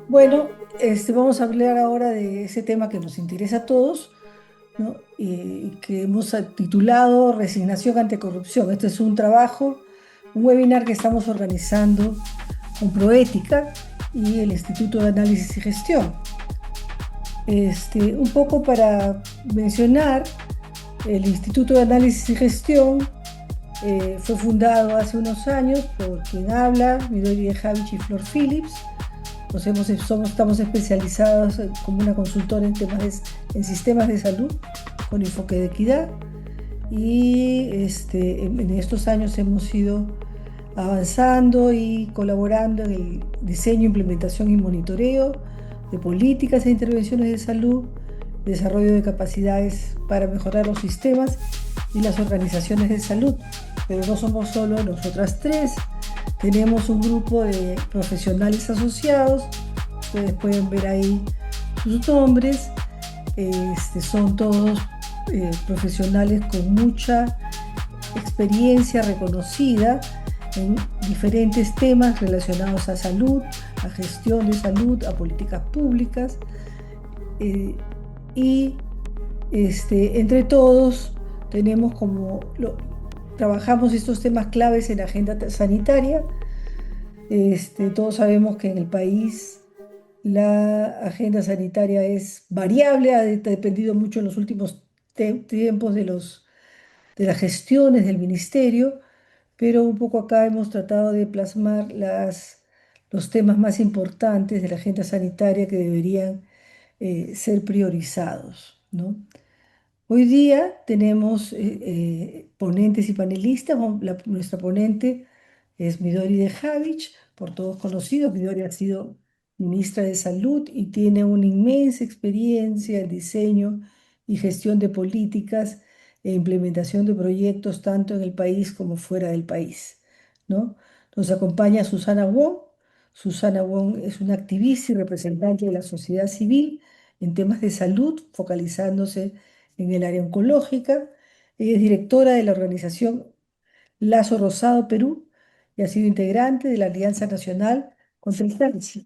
Bueno, vamos a hablar ahora de ese tema que nos interesa a todos, ¿no? Y que hemos titulado Resignación ante corrupción. Este es un trabajo, un webinar que estamos organizando con Proética y el Instituto de Análisis y Gestión. Un poco para mencionar, el Instituto de Análisis y Gestión fue fundado hace unos años por quien habla, Midori de Javich y Flor Phillips. Estamos especializados como una consultora en en sistemas de salud con enfoque de equidad y en estos años hemos ido avanzando y colaborando en el diseño, implementación y monitoreo de políticas e intervenciones de salud, desarrollo de capacidades para mejorar los sistemas y las organizaciones de salud. Pero no somos solo nosotras tres, tenemos un grupo de profesionales asociados, ustedes pueden ver ahí sus nombres, son todos profesionales con mucha experiencia reconocida en diferentes temas relacionados a salud, a gestión de salud, a políticas públicas, eh, y entre todos tenemos trabajamos estos temas claves en la agenda sanitaria. Todos sabemos que en el país la agenda sanitaria es variable, ha dependido mucho en los últimos tiempos de las gestiones del ministerio, pero un poco acá hemos tratado de plasmar los temas más importantes de la agenda sanitaria que deberían ser priorizados, ¿no? Hoy día tenemos ponentes y panelistas. Nuestra ponente es Midori de Javich, por todos conocidos. Midori ha sido ministra de Salud y tiene una inmensa experiencia en diseño y gestión de políticas e implementación de proyectos tanto en el país como fuera del país, ¿no? Nos acompaña Susana Wong. Susana Wong es una activista y representante de la sociedad civil en temas de salud, focalizándose en el área oncológica. Ella es directora de la organización Lazo Rosado Perú y ha sido integrante de la Alianza Nacional contra el Cáncer,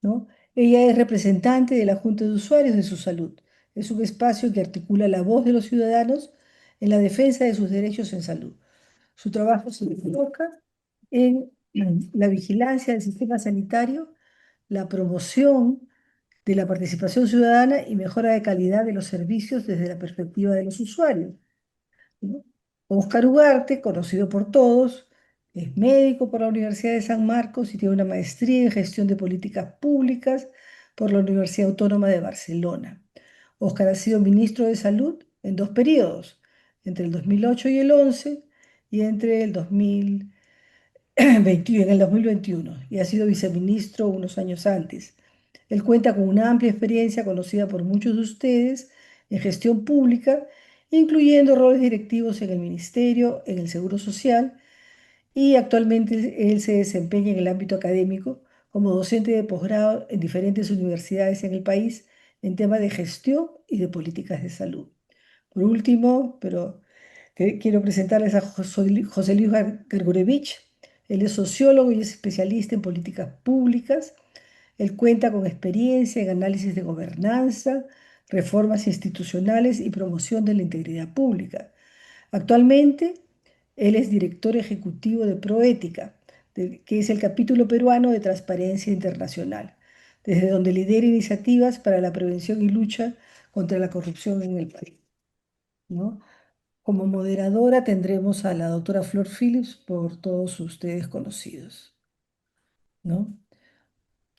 ¿no? Ella es representante de la Junta de Usuarios de su Salud. Es un espacio que articula la voz de los ciudadanos en la defensa de sus derechos en salud. Su trabajo se enfoca en la vigilancia del sistema sanitario, la promoción de la participación ciudadana y mejora de calidad de los servicios desde la perspectiva de los usuarios, ¿no? Óscar Ugarte, conocido por todos, es médico por la Universidad de San Marcos y tiene una maestría en gestión de políticas públicas por la Universidad Autónoma de Barcelona. Óscar ha sido ministro de Salud en dos periodos, entre el 2008 y el 11 y entre el 2021, en el 2021, y ha sido viceministro unos años antes. Él cuenta con una amplia experiencia conocida por muchos de ustedes en gestión pública, incluyendo roles directivos en el Ministerio, en el Seguro Social, y actualmente él se desempeña en el ámbito académico como docente de posgrado en diferentes universidades en el país en temas de gestión y de políticas de salud. Por último, pero quiero presentarles a José Luis Gargurevich. Él es sociólogo y es especialista en políticas públicas. Él cuenta con experiencia en análisis de gobernanza, reformas institucionales y promoción de la integridad pública. Actualmente, él es director ejecutivo de Proética, que es el capítulo peruano de Transparencia Internacional, desde donde lidera iniciativas para la prevención y lucha contra la corrupción en el país, ¿no? Como moderadora tendremos a la doctora Flor Phillips, por todos ustedes conocidos, ¿no?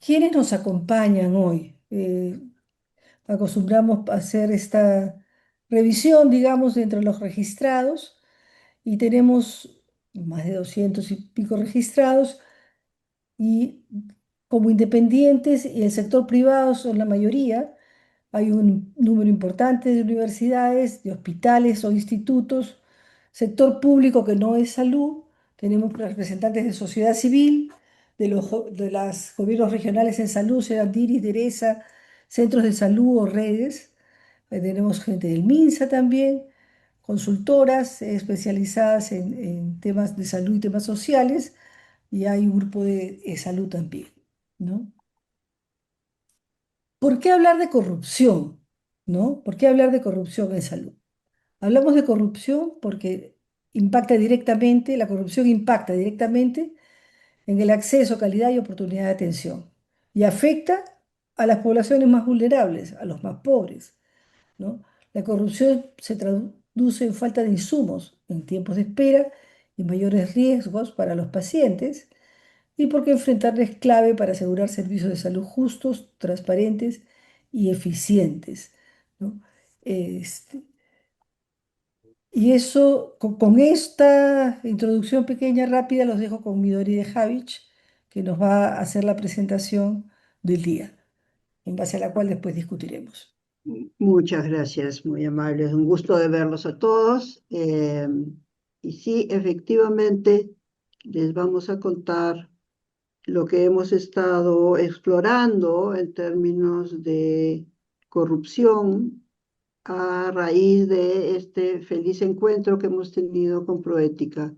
¿Quiénes nos acompañan hoy? Acostumbramos a hacer esta revisión, digamos, entre los registrados y tenemos más de 200 y pico registrados y como independientes y el sector privado son la mayoría. Hay un número importante de universidades, de hospitales o institutos, sector público que no es salud. Tenemos representantes de sociedad civil, de los gobiernos regionales en salud, sean DIRIS, DERESA, centros de salud o redes. Tenemos gente del MINSA también, consultoras especializadas en temas de salud y temas sociales, y hay un grupo de salud también, ¿no? ¿Por qué hablar de corrupción? ¿No? ¿Por qué hablar de corrupción en salud? Hablamos de corrupción porque la corrupción impacta directamente en el acceso, calidad y oportunidad de atención y afecta a las poblaciones más vulnerables, a los más pobres, ¿no? La corrupción se traduce en falta de insumos, en tiempos de espera y mayores riesgos para los pacientes, y porque enfrentarla es clave para asegurar servicios de salud justos, transparentes y eficientes, ¿no? Este, y eso, con esta introducción pequeña, rápida, los dejo con Midori de Javich, que nos va a hacer la presentación del día, en base a la cual después discutiremos. Muchas gracias, muy amables. Un gusto de verlos a todos. Y sí, efectivamente, les vamos a contar lo que hemos estado explorando en términos de corrupción a raíz de este feliz encuentro que hemos tenido con Proética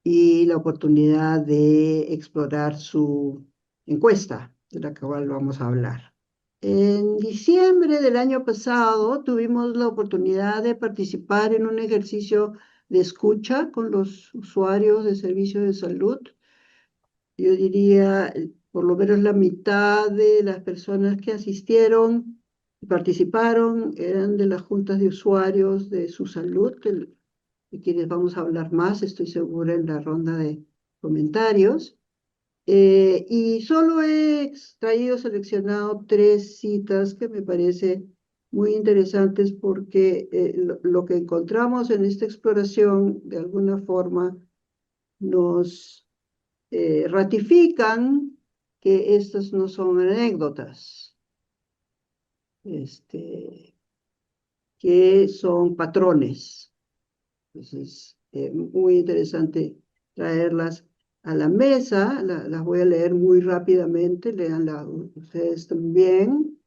y la oportunidad de explorar su encuesta, de la cual vamos a hablar. En diciembre del año pasado tuvimos la oportunidad de participar en un ejercicio de escucha con los usuarios de servicios de salud. Yo diría, por lo menos la mitad de las personas que asistieron y participaron eran de las juntas de usuarios de su salud, de quienes vamos a hablar más, estoy segura, en la ronda de comentarios. Y solo he extraído, seleccionado 3 citas que me parece muy interesantes porque lo que encontramos en esta exploración de alguna forma nos ratifican que estas no son anécdotas, que son patrones. Entonces, muy interesante traerlas a la mesa. Las voy a leer muy rápidamente, léanlas ustedes también.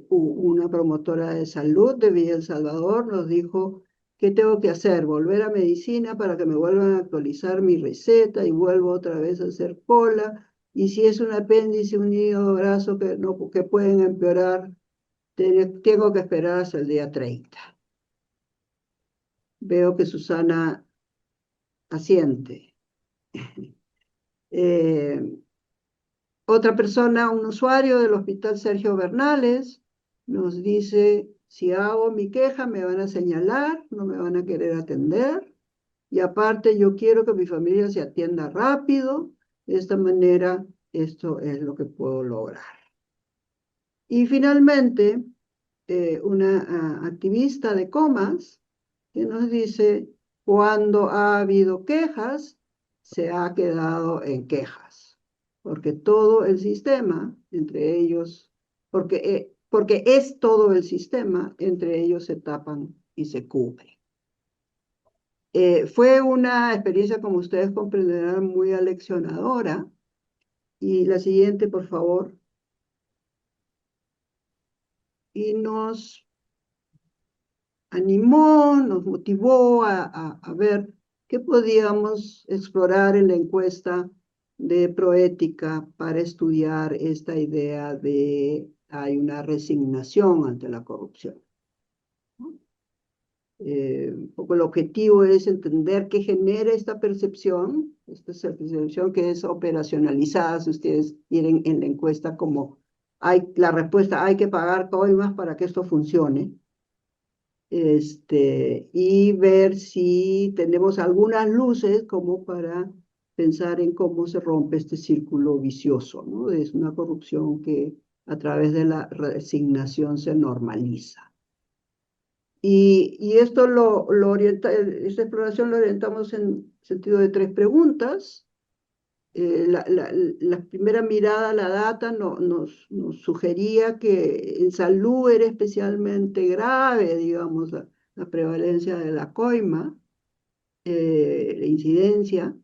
Una promotora de salud de Villa El Salvador nos dijo: ¿qué tengo que hacer? ¿Volver a medicina para que me vuelvan a actualizar mi receta y vuelvo otra vez a hacer cola? Y si es un apéndice, un hígado graso que, no, que pueden empeorar, tengo que esperar hasta el día 30. Veo que Susana asiente. Eh, Otra persona, un usuario del Hospital Sergio Bernales, nos dice: si hago mi queja me van a señalar, no me van a querer atender, y aparte yo quiero que mi familia se atienda rápido, de esta manera esto es lo que puedo lograr. Y finalmente, una activista de Comas que nos dice: cuando ha habido quejas, se ha quedado en quejas, porque todo el sistema, entre ellos, porque es todo el sistema, entre ellos se tapan y se cubren. Fue una experiencia, como ustedes comprenderán, muy aleccionadora. Y la siguiente, por favor. Y nos animó, nos motivó a ver qué podíamos explorar en la encuesta de Proética para estudiar esta idea de hay una resignación ante la corrupción. Un poco el objetivo es entender qué genera esta percepción que es operacionalizada, si ustedes quieren, en la encuesta, como la respuesta: hay que pagar coimas para que esto funcione. Y ver si tenemos algunas luces como para pensar en cómo se rompe este círculo vicioso, ¿no? Es una corrupción que a través de la resignación se normaliza. Y esto esta exploración lo orientamos en sentido de 3 preguntas. La primera mirada a la data nos sugería que en salud era especialmente grave, digamos, la prevalencia de la coima, la incidencia,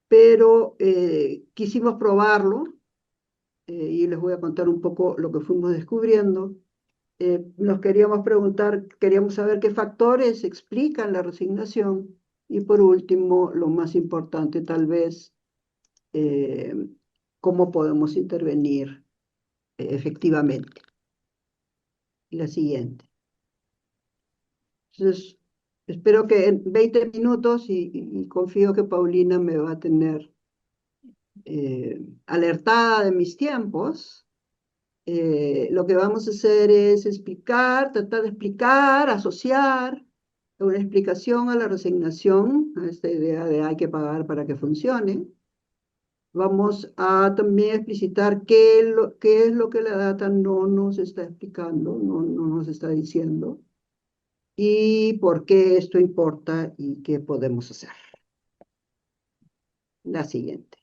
pero quisimos probarlo y les voy a contar un poco lo que fuimos descubriendo. Nos queríamos preguntar, queríamos saber qué factores explican la resignación y por último, lo más importante tal vez, eh, cómo podemos intervenir efectivamente. La siguiente. Entonces, espero que en 20 minutos y confío que Paulina me va a tener alertada de mis tiempos. Lo que vamos a hacer es explicar, tratar de explicar, asociar una explicación a la resignación, a esta idea de hay que pagar para que funcione. Vamos a también explicitar qué es lo que la data no nos está explicando, no nos está diciendo, y por qué esto importa y qué podemos hacer. La siguiente.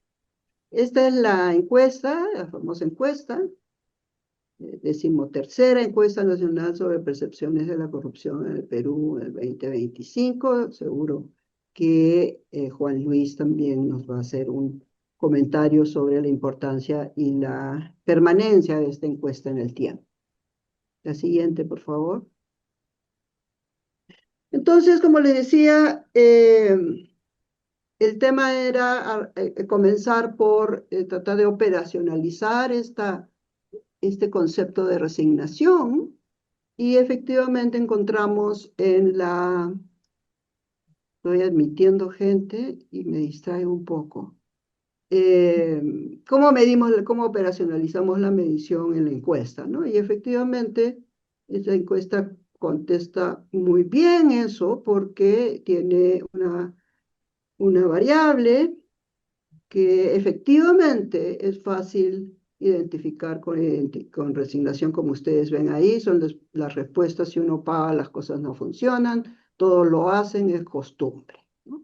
Esta es la encuesta, la famosa encuesta, 13ª encuesta nacional sobre percepciones de la corrupción en el Perú en el 2025. Seguro que Juan Luis también nos va a hacer un comentario sobre la importancia y la permanencia de esta encuesta en el tiempo. La siguiente, por favor. Entonces, como les decía, el tema era comenzar por tratar de operacionalizar este concepto de resignación y efectivamente encontramos estoy admitiendo gente y me distrae un poco, cómo operacionalizamos la medición en la encuesta, ¿no? Y efectivamente, esta encuesta contesta muy bien eso porque tiene una variable que efectivamente es fácil identificar con resignación, como ustedes ven ahí, son las respuestas: si uno paga, las cosas no funcionan, todos lo hacen, es costumbre, ¿no?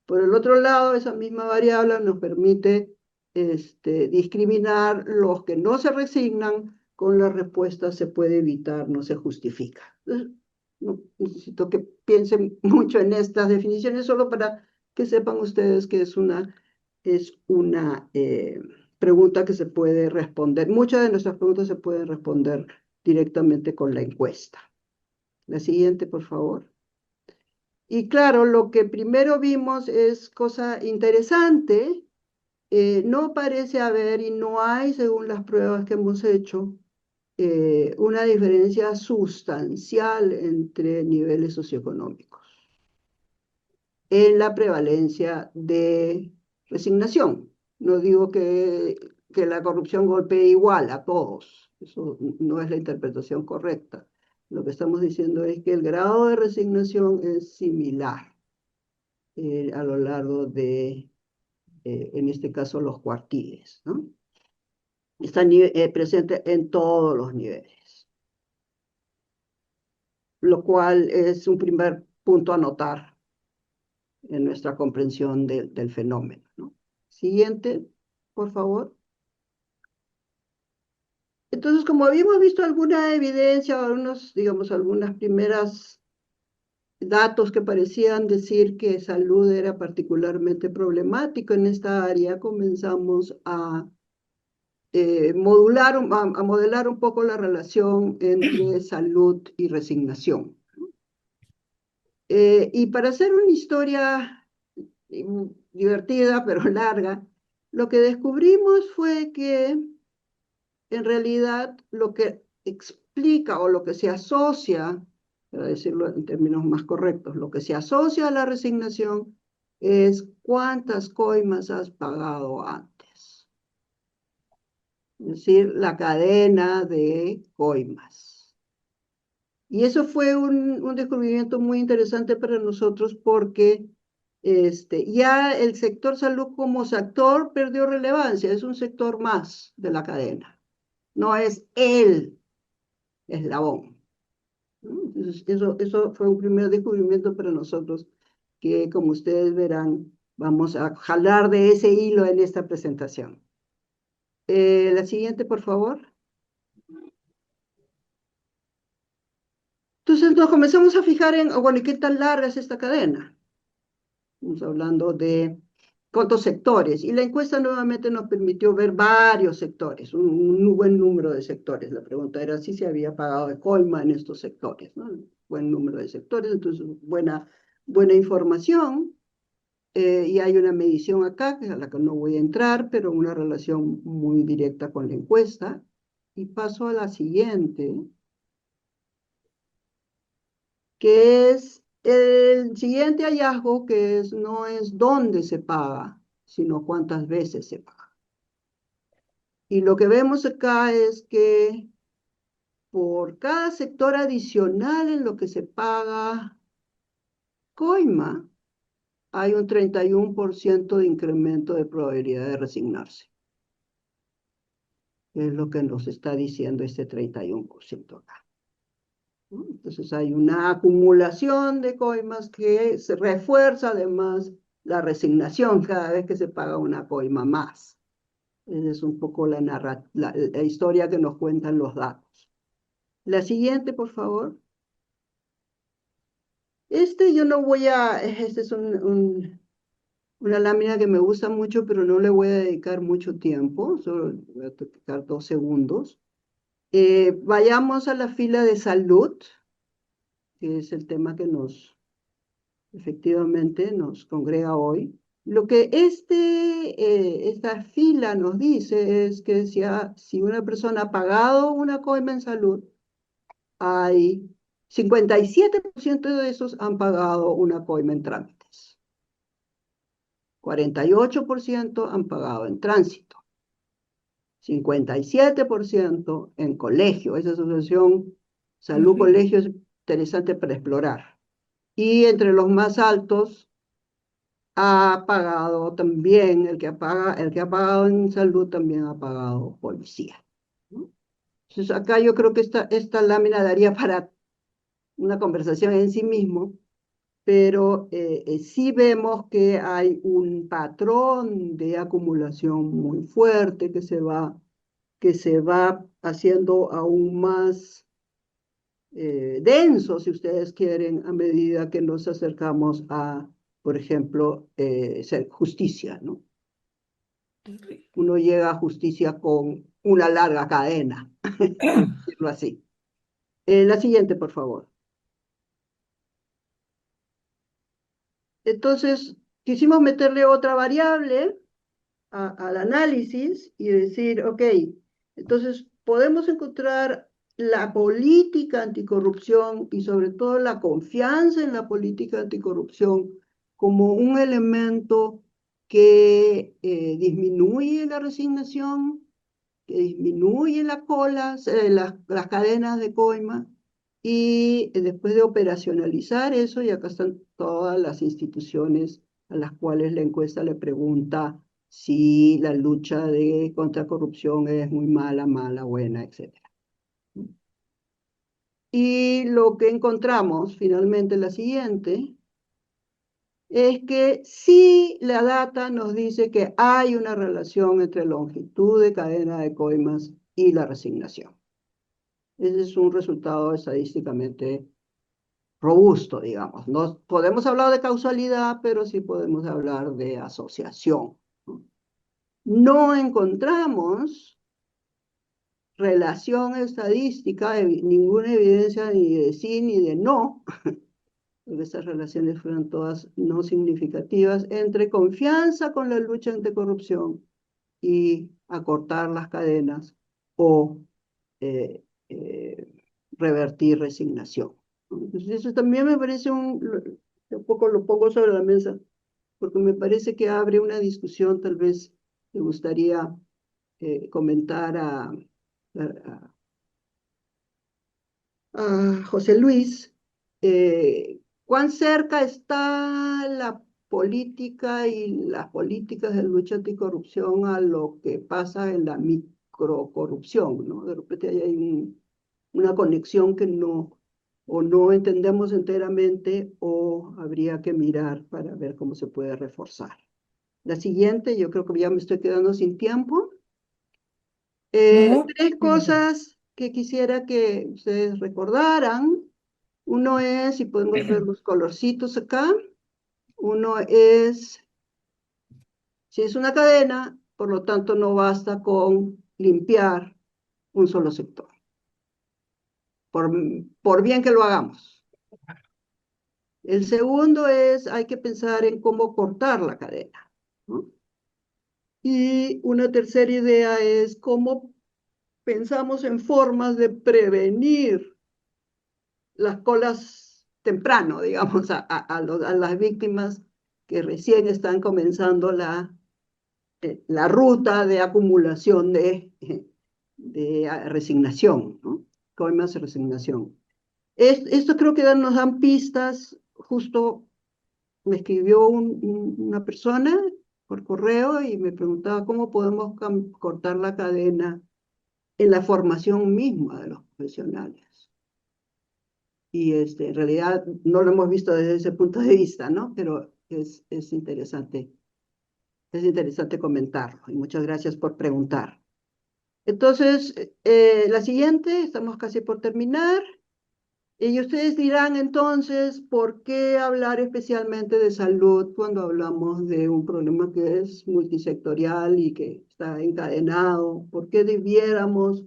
Por el otro lado, esa misma variable nos permite discriminar los que no se resignan con la respuesta se puede evitar, no se justifica. Entonces, no necesito que piensen mucho en estas definiciones, solo para que sepan ustedes que es una pregunta que se puede responder. Muchas de nuestras preguntas se pueden responder directamente con la encuesta. La siguiente, por favor. Y claro, lo que primero vimos es cosa interesante. No parece haber y no hay, según las pruebas que hemos hecho, una diferencia sustancial entre niveles socioeconómicos en la prevalencia de resignación. No digo que la corrupción golpee igual a todos, eso no es la interpretación correcta. Lo que estamos diciendo es que el grado de resignación es similar a lo largo de, en este caso, los cuartiles, ¿no? Está presente en todos los niveles, lo cual es un primer punto a notar en nuestra comprensión del fenómeno, ¿no? Siguiente, por favor. Entonces, como habíamos visto alguna evidencia, algunas primeras datos que parecían decir que salud era particularmente problemático en esta área, comenzamos a modelar un poco la relación entre salud y resignación. Y para hacer una historia divertida pero larga, lo que descubrimos fue que en realidad lo que explica o lo que se asocia, para decirlo en términos más correctos, lo que se asocia a la resignación es cuántas coimas has pagado antes. Es decir, la cadena de coimas. Y eso fue un descubrimiento muy interesante para nosotros porque ya el sector salud como sector perdió relevancia, es un sector más de la cadena, no es el eslabón, ¿no? Entonces, eso fue un primer descubrimiento para nosotros que, como ustedes verán, vamos a jalar de ese hilo en esta presentación. La siguiente, por favor. Entonces nos comenzamos a fijar en, bueno, ¿y qué tan larga es esta cadena? Estamos hablando de cuántos sectores. Y la encuesta nuevamente nos permitió ver varios sectores, un buen número de sectores. La pregunta era si se había pagado de coima en estos sectores, ¿no? Buen número de sectores, entonces buena información. Y hay una medición acá, que a la que no voy a entrar, pero una relación muy directa con la encuesta. Y paso a la siguiente, que es el siguiente hallazgo, que es, no es dónde se paga, sino cuántas veces se paga. Y lo que vemos acá es que por cada sector adicional en lo que se paga coima, hay un 31% de incremento de probabilidad de resignarse. Es lo que nos está diciendo este 31% acá, ¿no? Entonces hay una acumulación de coimas que se refuerza además la resignación cada vez que se paga una coima más. Esa es un poco la historia que nos cuentan los datos. La siguiente, por favor. Yo no voy a, este es una lámina que me gusta mucho, pero no le voy a dedicar mucho tiempo, solo voy a dedicar 2 segundos. Vayamos a la fila de salud, que es el tema que efectivamente nos congrega hoy. Lo que esta fila nos dice es que si una persona ha pagado una coima en salud, hay 57% de esos han pagado una coima en trámites. 48% han pagado en tránsito. 57% en colegio. Esa asociación salud-colegio es interesante para explorar. Y entre los más altos ha pagado también, el que ha pagado en salud también ha pagado policía, ¿no? Entonces acá yo creo que esta lámina daría para una conversación en sí mismo, pero sí vemos que hay un patrón de acumulación muy fuerte que se va haciendo aún más denso, si ustedes quieren, a medida que nos acercamos a, por ejemplo, ser justicia, ¿no? Uno llega a justicia con una larga cadena, por decirlo así. La siguiente, por favor. Entonces, quisimos meterle otra variable al análisis y decir, ok, entonces podemos encontrar la política anticorrupción y sobre todo la confianza en la política anticorrupción como un elemento que disminuye la resignación, que disminuye las cadenas de coima, y después de operacionalizar eso, y acá están todas las instituciones a las cuales la encuesta le pregunta si la lucha contra corrupción es muy mala, buena, etc. Y lo que encontramos finalmente, la siguiente, es que sí, la data nos dice que hay una relación entre longitud de cadena de coimas y la resignación. Ese es un resultado estadísticamente robusto, digamos. No podemos hablar de causalidad, pero sí podemos hablar de asociación, ¿no? No encontramos relación estadística, ninguna evidencia ni de sí ni de no, porque estas relaciones fueron todas no significativas, entre confianza con la lucha anticorrupción y acortar las cadenas o eh, eh, revertir resignación, ¿no? Entonces eso también me parece un poco lo pongo sobre la mesa, porque me parece que abre una discusión, tal vez me gustaría comentar a, José Luis, cuán cerca está la política y las políticas de lucha anticorrupción a lo que pasa en la microcorrupción, ¿no? De repente hay una conexión que o no entendemos enteramente, o habría que mirar para ver cómo se puede reforzar. La siguiente, yo creo que ya me estoy quedando sin tiempo. No, 3 cosas que quisiera que ustedes recordaran. Uno es, si podemos ver los colorcitos acá, uno es Si es una cadena, por lo tanto, no basta con limpiar un solo sector, por, por bien que lo hagamos. El segundo es, hay que pensar en cómo cortar la cadena, ¿no? Y una tercera idea es cómo pensamos en formas de prevenir las colas temprano, digamos, a las víctimas que recién están comenzando la ruta de acumulación de resignación, ¿no? Coimas de resignación. Esto creo que nos dan pistas. Justo me escribió una persona por correo y me preguntaba cómo podemos cortar la cadena en la formación misma de los profesionales. Y en realidad no lo hemos visto desde ese punto de vista, ¿no? Pero es interesante comentarlo y muchas gracias por preguntar. Entonces, la siguiente, estamos casi por terminar. Y ustedes dirán entonces, ¿por qué hablar especialmente de salud cuando hablamos de un problema que es multisectorial y que está encadenado? ¿Por qué debiéramos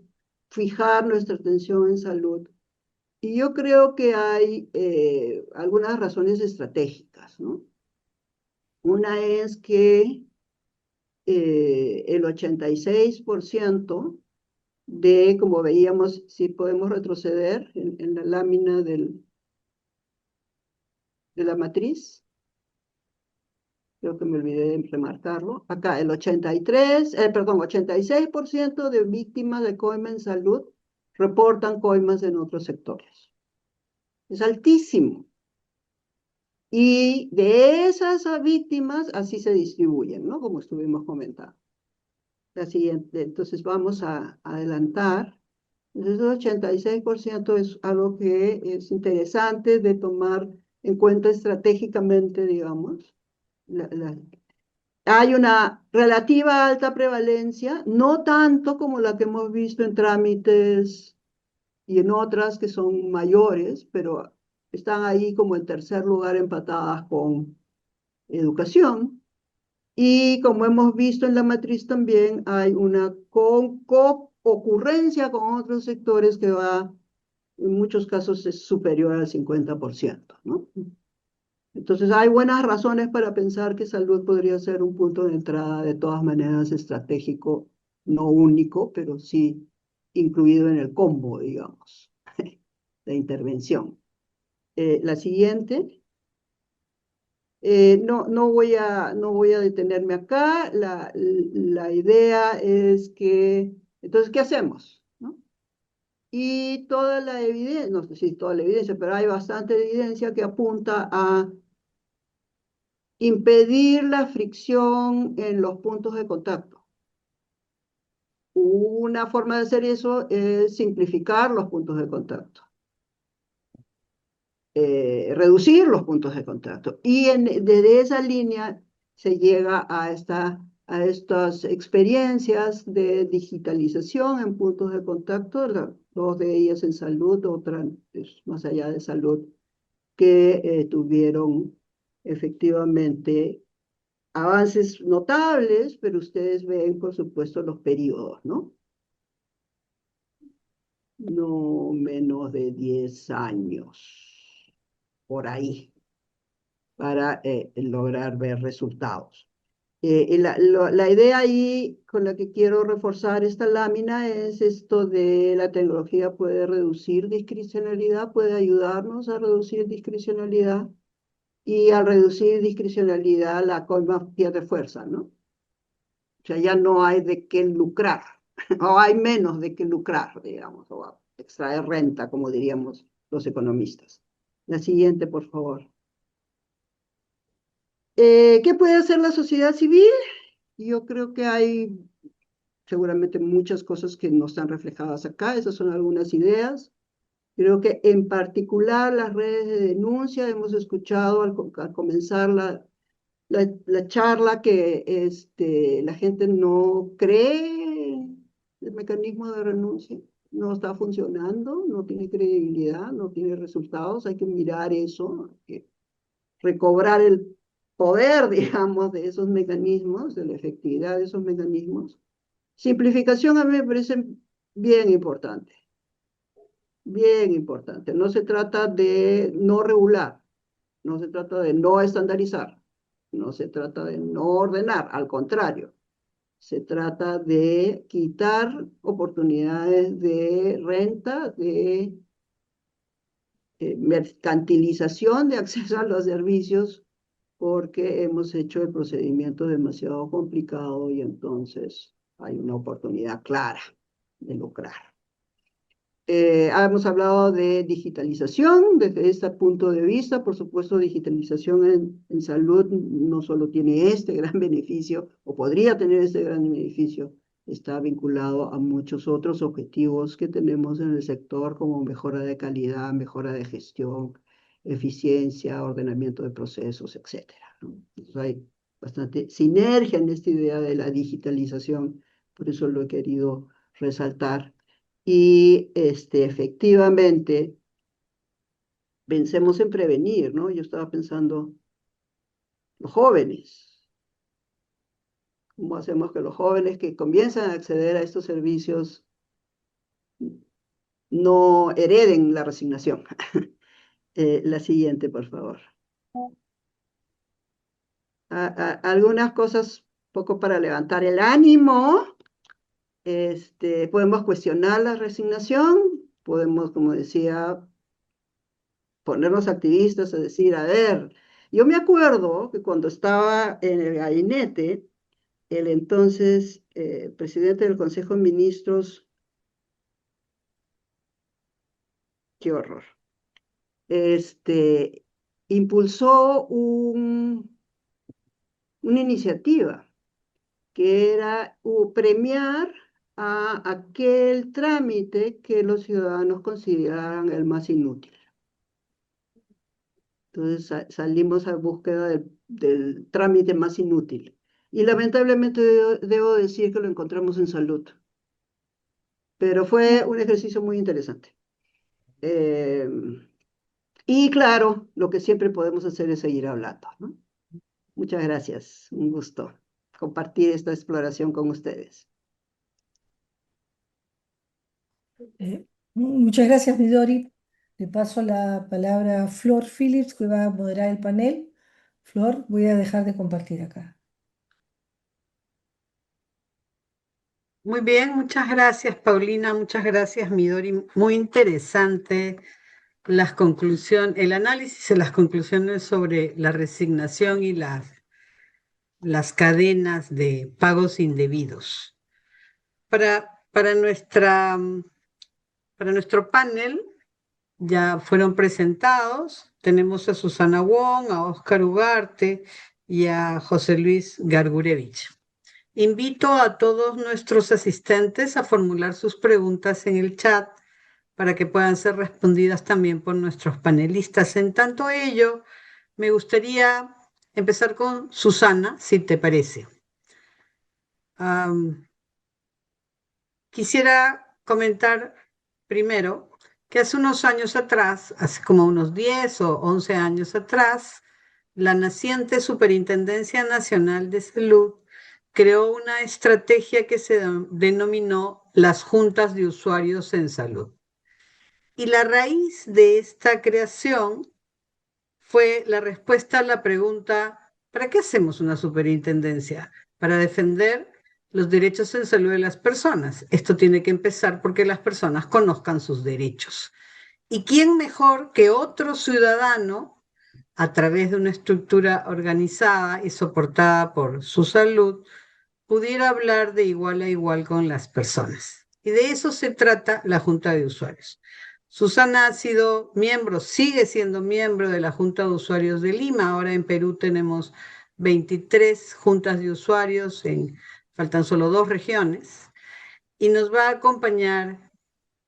fijar nuestra atención en salud? Y yo creo que hay algunas razones estratégicas, ¿no? Una es que el 86% de, como veíamos, si podemos retroceder en la lámina de la matriz, creo que me olvidé de remarcarlo, acá el 86% de víctimas de coima en salud reportan coimas en otros sectores. Es altísimo. Y de esas víctimas así se distribuyen, ¿no? Como estuvimos comentando. La siguiente, entonces vamos a adelantar. Entonces, el 86% es algo que es interesante de tomar en cuenta estratégicamente, digamos. Hay una relativa alta prevalencia, no tanto como la que hemos visto en trámites y en otras que son mayores, pero están ahí como en tercer lugar empatadas con educación. Y como hemos visto en la matriz también, hay una ocurrencia con otros sectores que va, en muchos casos, es superior al 50%, ¿no? Entonces hay buenas razones para pensar que salud podría ser un punto de entrada, de todas maneras estratégico, no único, pero sí incluido en el combo, digamos, de intervención. La siguiente. No voy a detenerme acá. La idea es que, entonces, ¿qué hacemos? ¿No? Y toda la evidencia, no sé si toda la evidencia, pero hay bastante evidencia que apunta a impedir la fricción en los puntos de contacto. Una forma de hacer eso es simplificar los puntos de contacto. Reducir los puntos de contacto. Y desde esa línea se llega a estas experiencias de digitalización en puntos de contacto, dos de ellas en salud, otra más allá de salud, que tuvieron efectivamente avances notables, pero ustedes ven, por supuesto, los periodos, ¿no? No menos de 10 años, por ahí, para lograr ver resultados. La idea ahí con la que quiero reforzar esta lámina es esto de la tecnología puede reducir discrecionalidad, puede ayudarnos a reducir discrecionalidad, y al reducir discrecionalidad la coima pierde fuerza, ¿no? O sea, ya no hay de qué lucrar, o hay menos de qué lucrar, digamos, o extraer renta, como diríamos los economistas. La siguiente, por favor. ¿Qué puede hacer la sociedad civil? Yo creo que hay seguramente muchas cosas que no están reflejadas acá. Esas son algunas ideas. Creo que en particular las redes de denuncia, hemos escuchado al comenzar la charla que la gente no cree el mecanismo de renuncia, no está funcionando, no tiene credibilidad, no tiene resultados. Hay que mirar eso, hay que recobrar poder, digamos, de esos mecanismos, de la efectividad de esos mecanismos. Simplificación a mí me parece bien importante, bien importante. No se trata de no regular, no se trata de no estandarizar, no se trata de no ordenar, al contrario, se trata de quitar oportunidades de renta, de mercantilización de acceso a los servicios, porque hemos hecho el procedimiento demasiado complicado y entonces hay una oportunidad clara de lucrar. Hemos hablado de digitalización desde este punto de vista. Por supuesto, digitalización en salud no solo tiene este gran beneficio, o podría tener este gran beneficio, está vinculado a muchos otros objetivos que tenemos en el sector, como mejora de calidad, mejora de gestión, eficiencia, ordenamiento de procesos, etcétera, ¿no? Entonces hay bastante sinergia en esta idea de la digitalización, por eso lo he querido resaltar. Y efectivamente, pensemos en prevenir, ¿no? Yo estaba pensando, los jóvenes, ¿cómo hacemos que los jóvenes que comienzan a acceder a estos servicios no hereden la resignación? La siguiente, por favor. Algunas cosas poco para levantar el ánimo. Podemos cuestionar la resignación, podemos, como decía, ponernos activistas a decir, a ver, yo me acuerdo que cuando estaba en el gabinete, el entonces presidente del Consejo de Ministros, qué horror, impulsó una iniciativa que era premiar a aquel trámite que los ciudadanos consideraran el más inútil. Entonces salimos a búsqueda del trámite más inútil. Y lamentablemente debo decir que lo encontramos en salud. Pero fue un ejercicio muy interesante. Eh, y claro, lo que siempre podemos hacer es seguir hablando, ¿no? Muchas gracias. Un gusto compartir esta exploración con ustedes. Muchas gracias, Midori. Le paso la palabra a Flor Phillips, que va a moderar el panel. Flor, voy a dejar de compartir acá. Muy bien, muchas gracias, Paulina, muchas gracias, Midori. Muy interesante el análisis y las conclusiones sobre la resignación y las cadenas de pagos indebidos. Para nuestro panel ya fueron presentados. Tenemos a Susana Wong, a Óscar Ugarte y a José Luis Gargurevich. Invito a todos nuestros asistentes a formular sus preguntas en el chat para que puedan ser respondidas también por nuestros panelistas. En tanto ello, me gustaría empezar con Susana, si te parece. Quisiera comentar primero que hace unos años atrás, hace como unos 10 o 11 años atrás, la naciente Superintendencia Nacional de Salud creó una estrategia que se denominó las juntas de usuarios en salud. Y la raíz de esta creación fue la respuesta a la pregunta, ¿para qué hacemos una superintendencia? Para defender los derechos en salud de las personas. Esto tiene que empezar porque las personas conozcan sus derechos. ¿Y quién mejor que otro ciudadano, a través de una estructura organizada y soportada por su salud, pudiera hablar de igual a igual con las personas? Y de eso se trata la Junta de Usuarios. Susana ha sido miembro, sigue siendo miembro de la Junta de Usuarios de Lima. Ahora en Perú tenemos 23 juntas de usuarios, faltan solo 2 regiones, y nos va a acompañar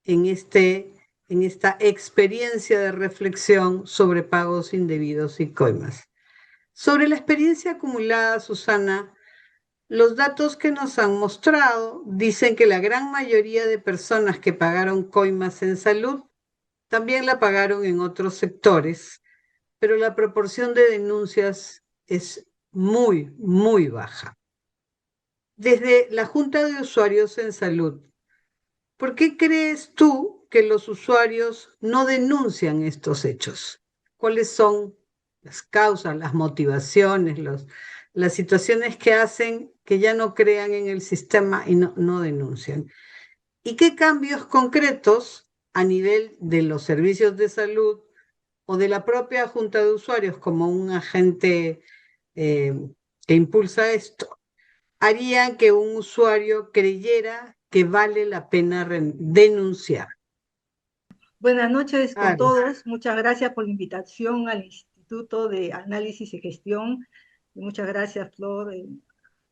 en esta experiencia de reflexión sobre pagos indebidos y coimas. Sobre la experiencia acumulada, Susana, los datos que nos han mostrado dicen que la gran mayoría de personas que pagaron coimas en salud también la pagaron en otros sectores, pero la proporción de denuncias es muy, muy baja. Desde la Junta de Usuarios en Salud, ¿por qué crees tú que los usuarios no denuncian estos hechos? ¿Cuáles son las causas, las motivaciones, las situaciones que hacen que ya no crean en el sistema y no denuncian? ¿Y qué cambios concretos a nivel de los servicios de salud o de la propia Junta de Usuarios como un agente eh, que impulsa esto harían que un usuario creyera que vale la pena denunciar? Buenas noches con Claro. todos. Muchas gracias por la invitación al Instituto de Análisis y Gestión. Y muchas gracias, Flor,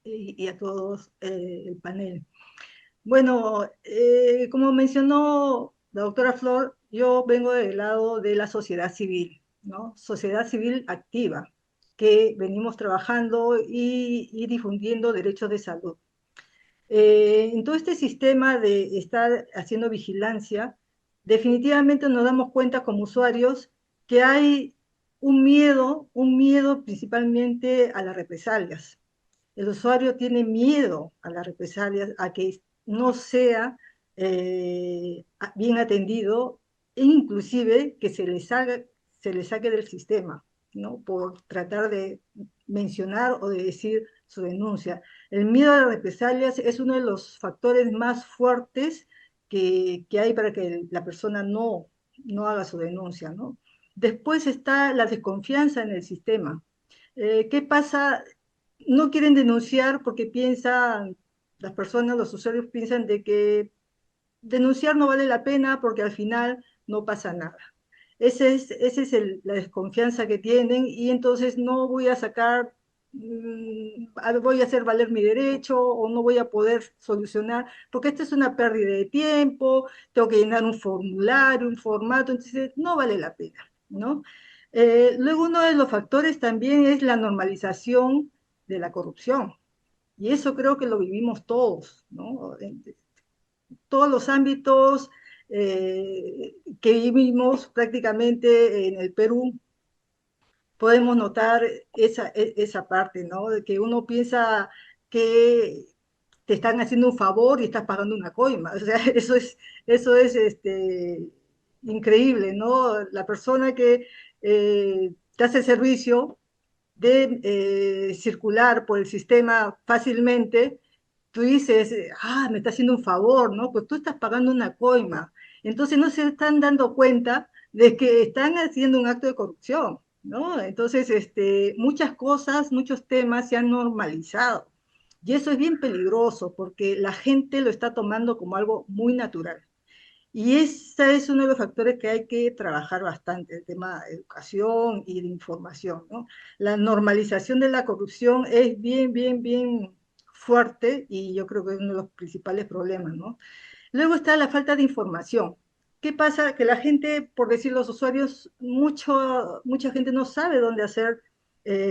y a todos el panel. Bueno, como mencionó la doctora Flor, yo vengo del lado de la sociedad civil, ¿no? Sociedad civil activa, que venimos trabajando y difundiendo derechos de salud. En todo este sistema de estar haciendo vigilancia, definitivamente nos damos cuenta como usuarios que hay un miedo principalmente a las represalias. El usuario tiene miedo a las represalias, a que no sea bien atendido e inclusive que se le saque del sistema, ¿no? Por tratar de mencionar o de decir su denuncia. El miedo a las represalias es uno de los factores más fuertes que hay para que la persona no haga su denuncia, ¿no? Después está la desconfianza en el sistema. ¿Qué pasa? No quieren denunciar porque piensan, las personas, los usuarios piensan de que denunciar no vale la pena porque al final no pasa nada. Esa es la desconfianza que tienen y entonces no voy a sacar, voy a hacer valer mi derecho o no voy a poder solucionar, porque esto es una pérdida de tiempo, tengo que llenar un formulario, un formato, entonces no vale la pena, ¿no? Luego uno de los factores también es la normalización de la corrupción. Y eso creo que lo vivimos todos, ¿no? Todos los ámbitos que vivimos prácticamente en el Perú, podemos notar esa parte, ¿no? De que uno piensa que te están haciendo un favor y estás pagando una coima. O sea, eso es increíble, ¿no? La persona que te hace el servicio de circular por el sistema fácilmente, tú dices, me está haciendo un favor, ¿no? Pues tú estás pagando una coima. Entonces no se están dando cuenta de que están haciendo un acto de corrupción, ¿no? Entonces, muchas cosas, muchos temas se han normalizado. Y eso es bien peligroso porque la gente lo está tomando como algo muy natural. Y ese es uno de los factores que hay que trabajar bastante, el tema de educación y de información, ¿no? La normalización de la corrupción es bien fuerte y yo creo que es uno de los principales problemas, ¿no? Luego está la falta de información. ¿Qué pasa? Que la gente, por decir los usuarios, mucha gente no sabe dónde hacer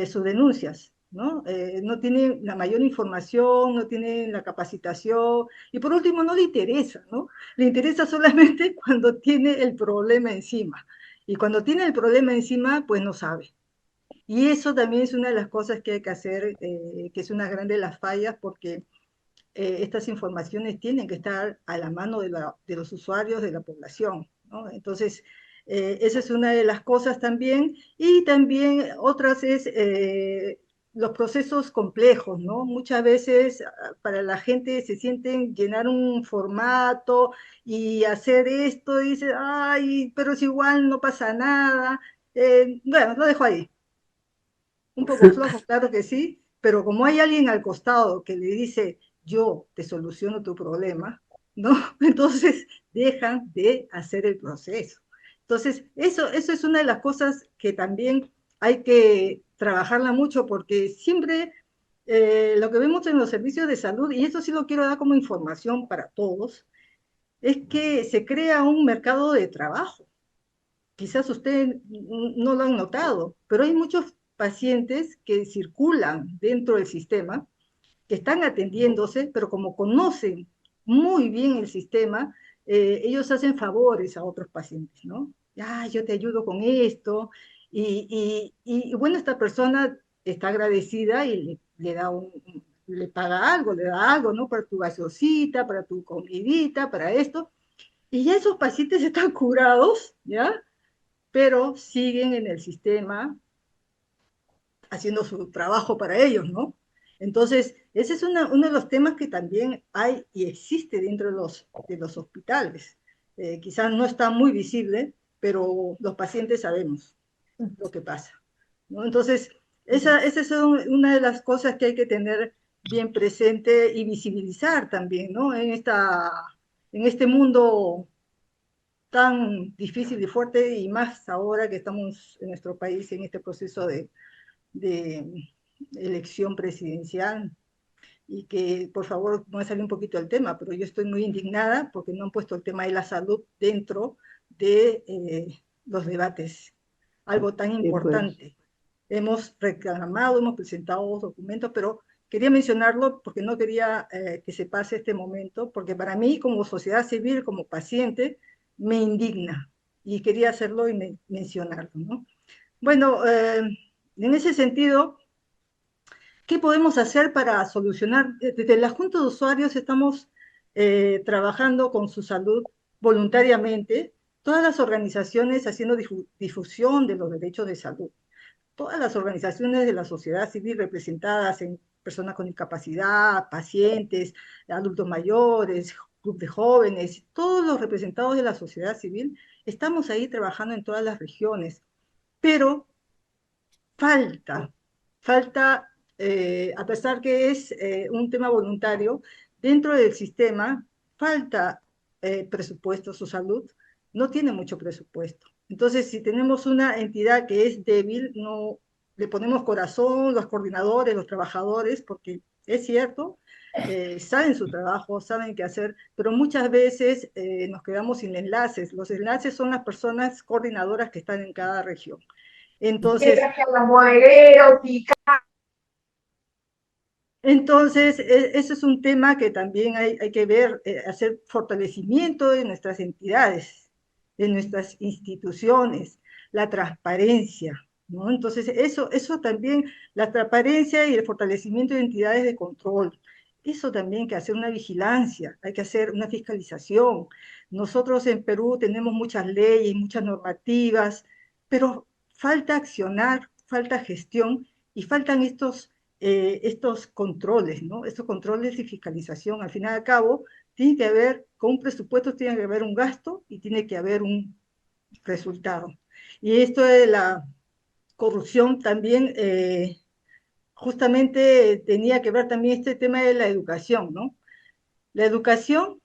sus denuncias, ¿no? No tiene la mayor información, no tiene la capacitación y por último no le interesa, ¿no? Le interesa solamente cuando tiene el problema encima. Y cuando tiene el problema encima, pues no sabe. Y eso también es una de las cosas que hay que hacer, que es una grande de las fallas, porque estas informaciones tienen que estar a la mano de los usuarios, de la población, ¿no? Entonces, esa es una de las cosas también. Y también otras es los procesos complejos, ¿no? Muchas veces para la gente se sienten llenar un formato y hacer esto, y dice, ay, pero es igual, no pasa nada. Bueno, lo dejo ahí. Un poco flojo, claro que sí, pero como hay alguien al costado que le dice, yo te soluciono tu problema, ¿no? Entonces dejan de hacer el proceso. Entonces, eso es una de las cosas que también hay que trabajarla mucho porque siempre lo que vemos en los servicios de salud, y eso sí lo quiero dar como información para todos, es que se crea un mercado de trabajo. Quizás ustedes no lo han notado, pero hay muchos pacientes que circulan dentro del sistema, que están atendiéndose, pero como conocen muy bien el sistema, ellos hacen favores a otros pacientes, ¿no? Yo te ayudo con esto, y bueno, esta persona está agradecida y le paga algo, le da algo, ¿no? Para tu gaseosita, para tu comidita, para esto. Y ya esos pacientes están curados, ¿ya? Pero siguen en el sistema haciendo su trabajo para ellos, ¿no? Entonces, ese es uno de los temas que también hay y existe dentro de los hospitales. Quizás no está muy visible, pero los pacientes sabemos lo que pasa, ¿no? Entonces, esa es una de las cosas que hay que tener bien presente y visibilizar también, ¿no? En este mundo tan difícil y fuerte, y más ahora que estamos en nuestro país en este proceso de elección presidencial, y que, por favor, no me sale un poquito del tema, pero yo estoy muy indignada porque no han puesto el tema de la salud dentro de los debates, algo tan Sí, pues. importante. Hemos reclamado, hemos presentado documentos, pero quería mencionarlo porque no quería que se pase este momento, porque para mí, como sociedad civil, como paciente, me indigna, y quería hacerlo y mencionarlo, ¿no? Bueno, en ese sentido, ¿qué podemos hacer para solucionar? Desde la Junta de Usuarios estamos trabajando con su salud voluntariamente, todas las organizaciones haciendo difusión de los derechos de salud, todas las organizaciones de la sociedad civil representadas en personas con discapacidad, pacientes, adultos mayores, club de jóvenes, todos los representados de la sociedad civil, estamos ahí trabajando en todas las regiones, pero falta, a pesar que es un tema voluntario, dentro del sistema falta presupuesto. Su salud no tiene mucho presupuesto. Entonces, si tenemos una entidad que es débil, no le ponemos corazón, los coordinadores, los trabajadores, porque es cierto, saben su trabajo, saben qué hacer, pero muchas veces nos quedamos sin enlaces. Los enlaces son las personas coordinadoras que están en cada región. Entonces, ese es un tema que también hay que ver, hacer fortalecimiento de nuestras entidades, de nuestras instituciones, la transparencia, ¿no? Entonces, eso también, la transparencia y el fortalecimiento de entidades de control, eso también hay que hacer una vigilancia, hay que hacer una fiscalización. Nosotros en Perú tenemos muchas leyes, muchas normativas, pero falta accionar, falta gestión y faltan estos controles, ¿no? Estos controles y fiscalización. Al final y al cabo, tiene que haber, con un presupuesto tiene que haber un gasto y tiene que haber un resultado. Y esto de la corrupción también, justamente tenía que ver también este tema de la educación, ¿no? La educación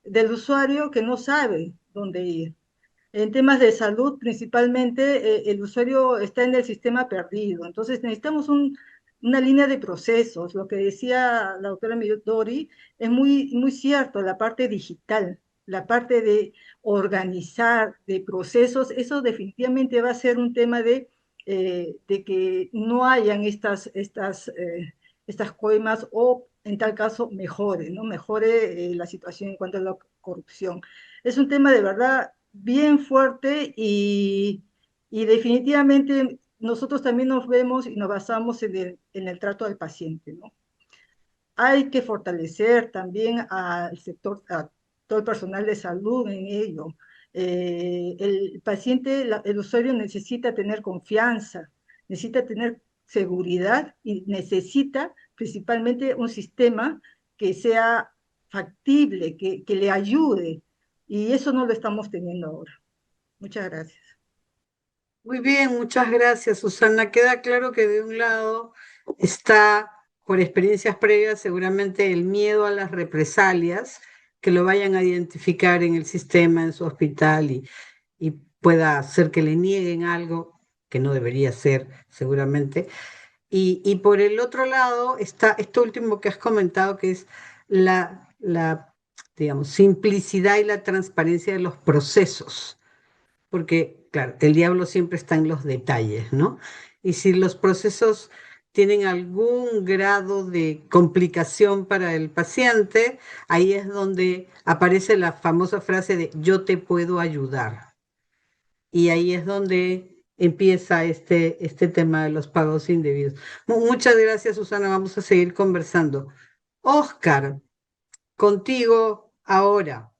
del usuario que no sabe dónde ir. En temas de salud, principalmente, el usuario está en el sistema perdido. Entonces, necesitamos una línea de procesos. Lo que decía la doctora Midori es muy cierto, la parte digital, la parte de organizar, de procesos, eso definitivamente va a ser un tema de que no hayan estas coimas, o en tal caso mejore, ¿no? Mejore la situación en cuanto a la corrupción. Es un tema de verdad bien fuerte, y definitivamente nosotros también nos vemos y nos basamos en el trato al paciente, ¿no? Hay que fortalecer también al sector, a todo el personal de salud en ello. El paciente, el usuario necesita tener confianza, necesita tener seguridad y necesita principalmente un sistema que sea factible, que le ayude, y eso no lo estamos teniendo ahora. Muchas gracias. Muy bien, muchas gracias, Susana. Queda claro que de un lado está, por experiencias previas, seguramente el miedo a las represalias, que lo vayan a identificar en el sistema, en su hospital, y pueda hacer que le nieguen algo que no debería ser, seguramente. Y por el otro lado está esto último que has comentado, que es la, digamos, simplicidad y la transparencia de los procesos, porque, claro, el diablo siempre está en los detalles, ¿no? Y si los procesos tienen algún grado de complicación para el paciente, ahí es donde aparece la famosa frase de yo te puedo ayudar. Y ahí es donde empieza este tema de los pagos indebidos. Muchas gracias, Susana. Vamos a seguir conversando. Oscar, contigo ahora.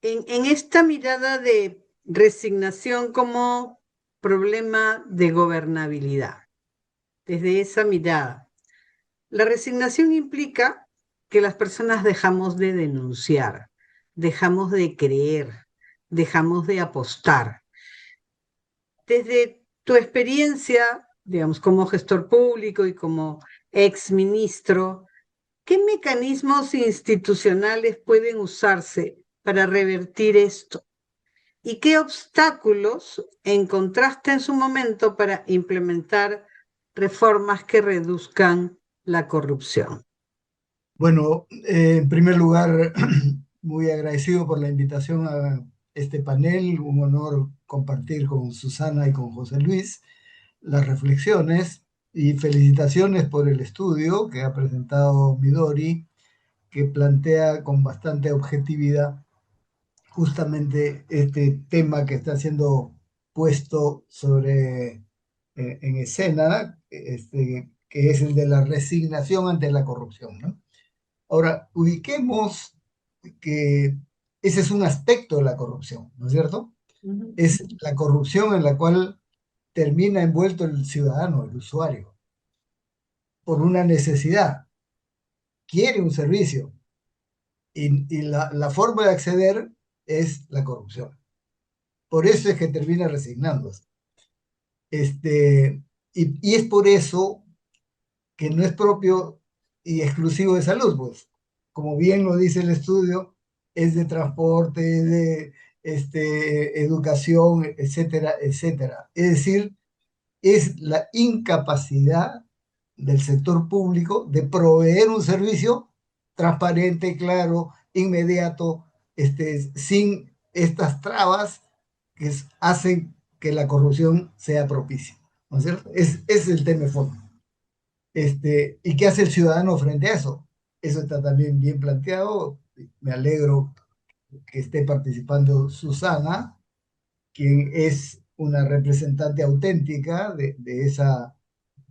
En esta mirada de resignación como problema de gobernabilidad, desde esa mirada, la resignación implica que las personas dejamos de denunciar, dejamos de creer, dejamos de apostar. Desde tu experiencia, digamos, como gestor público y como ex ministro, ¿qué mecanismos institucionales pueden usarse para revertir esto? ¿Y qué obstáculos encontraste en su momento para implementar reformas que reduzcan la corrupción? Bueno, en primer lugar, muy agradecido por la invitación a este panel. Un honor compartir con Susana y con José Luis las reflexiones y felicitaciones por el estudio que ha presentado Midori, que plantea con bastante objetividad justamente este tema que está siendo puesto en escena, que es el de la resignación ante la corrupción, ¿no? Ahora, ubiquemos que ese es un aspecto de la corrupción, ¿no es cierto? Es la corrupción en la cual termina envuelto el ciudadano, el usuario, por una necesidad. Quiere un servicio y la forma de acceder es la corrupción. Por eso es que termina resignándose. Y es por eso que no es propio y exclusivo de salud, pues, como bien lo dice el estudio, es de transporte, de educación, etcétera, etcétera. Es decir, es la incapacidad del sector público de proveer un servicio transparente, claro, inmediato, sin estas trabas que hacen que la corrupción sea propicia, ¿no es cierto? Es el tema de fondo. ¿Y qué hace el ciudadano frente a eso? Eso está también bien planteado. Me alegro que esté participando Susana, quien es una representante auténtica de esa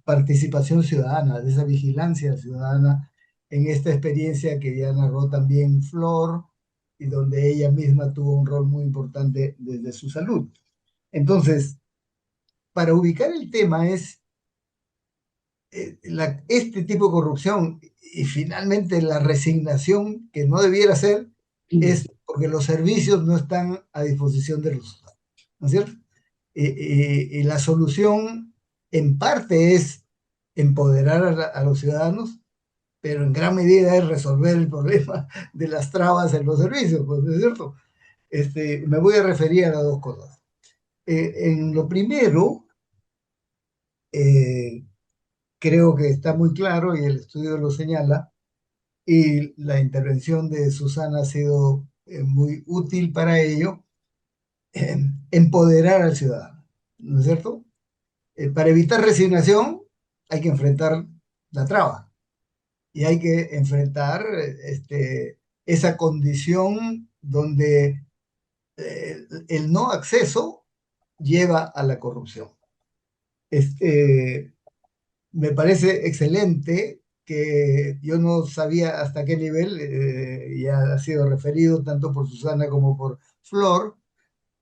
participación ciudadana, de esa vigilancia ciudadana en esta experiencia que ya narró también Flor y donde ella misma tuvo un rol muy importante desde su salud. Entonces, para ubicar el tema es este tipo de corrupción y finalmente la resignación que no debiera ser es porque los servicios no están a disposición de los usuarios, ¿no es cierto? Y la solución en parte es empoderar a los ciudadanos, pero en gran medida es resolver el problema de las trabas en los servicios, pues, ¿no es cierto? Me voy a referir a las dos cosas. En lo primero, creo que está muy claro y el estudio lo señala, y la intervención de Susana ha sido muy útil para ello, empoderar al ciudadano, ¿no es cierto? Para evitar resignación hay que enfrentar la traba y hay que enfrentar esa condición donde el no acceso lleva a la corrupción. Me parece excelente que yo no sabía hasta qué nivel, ya ha sido referido tanto por Susana como por Flor,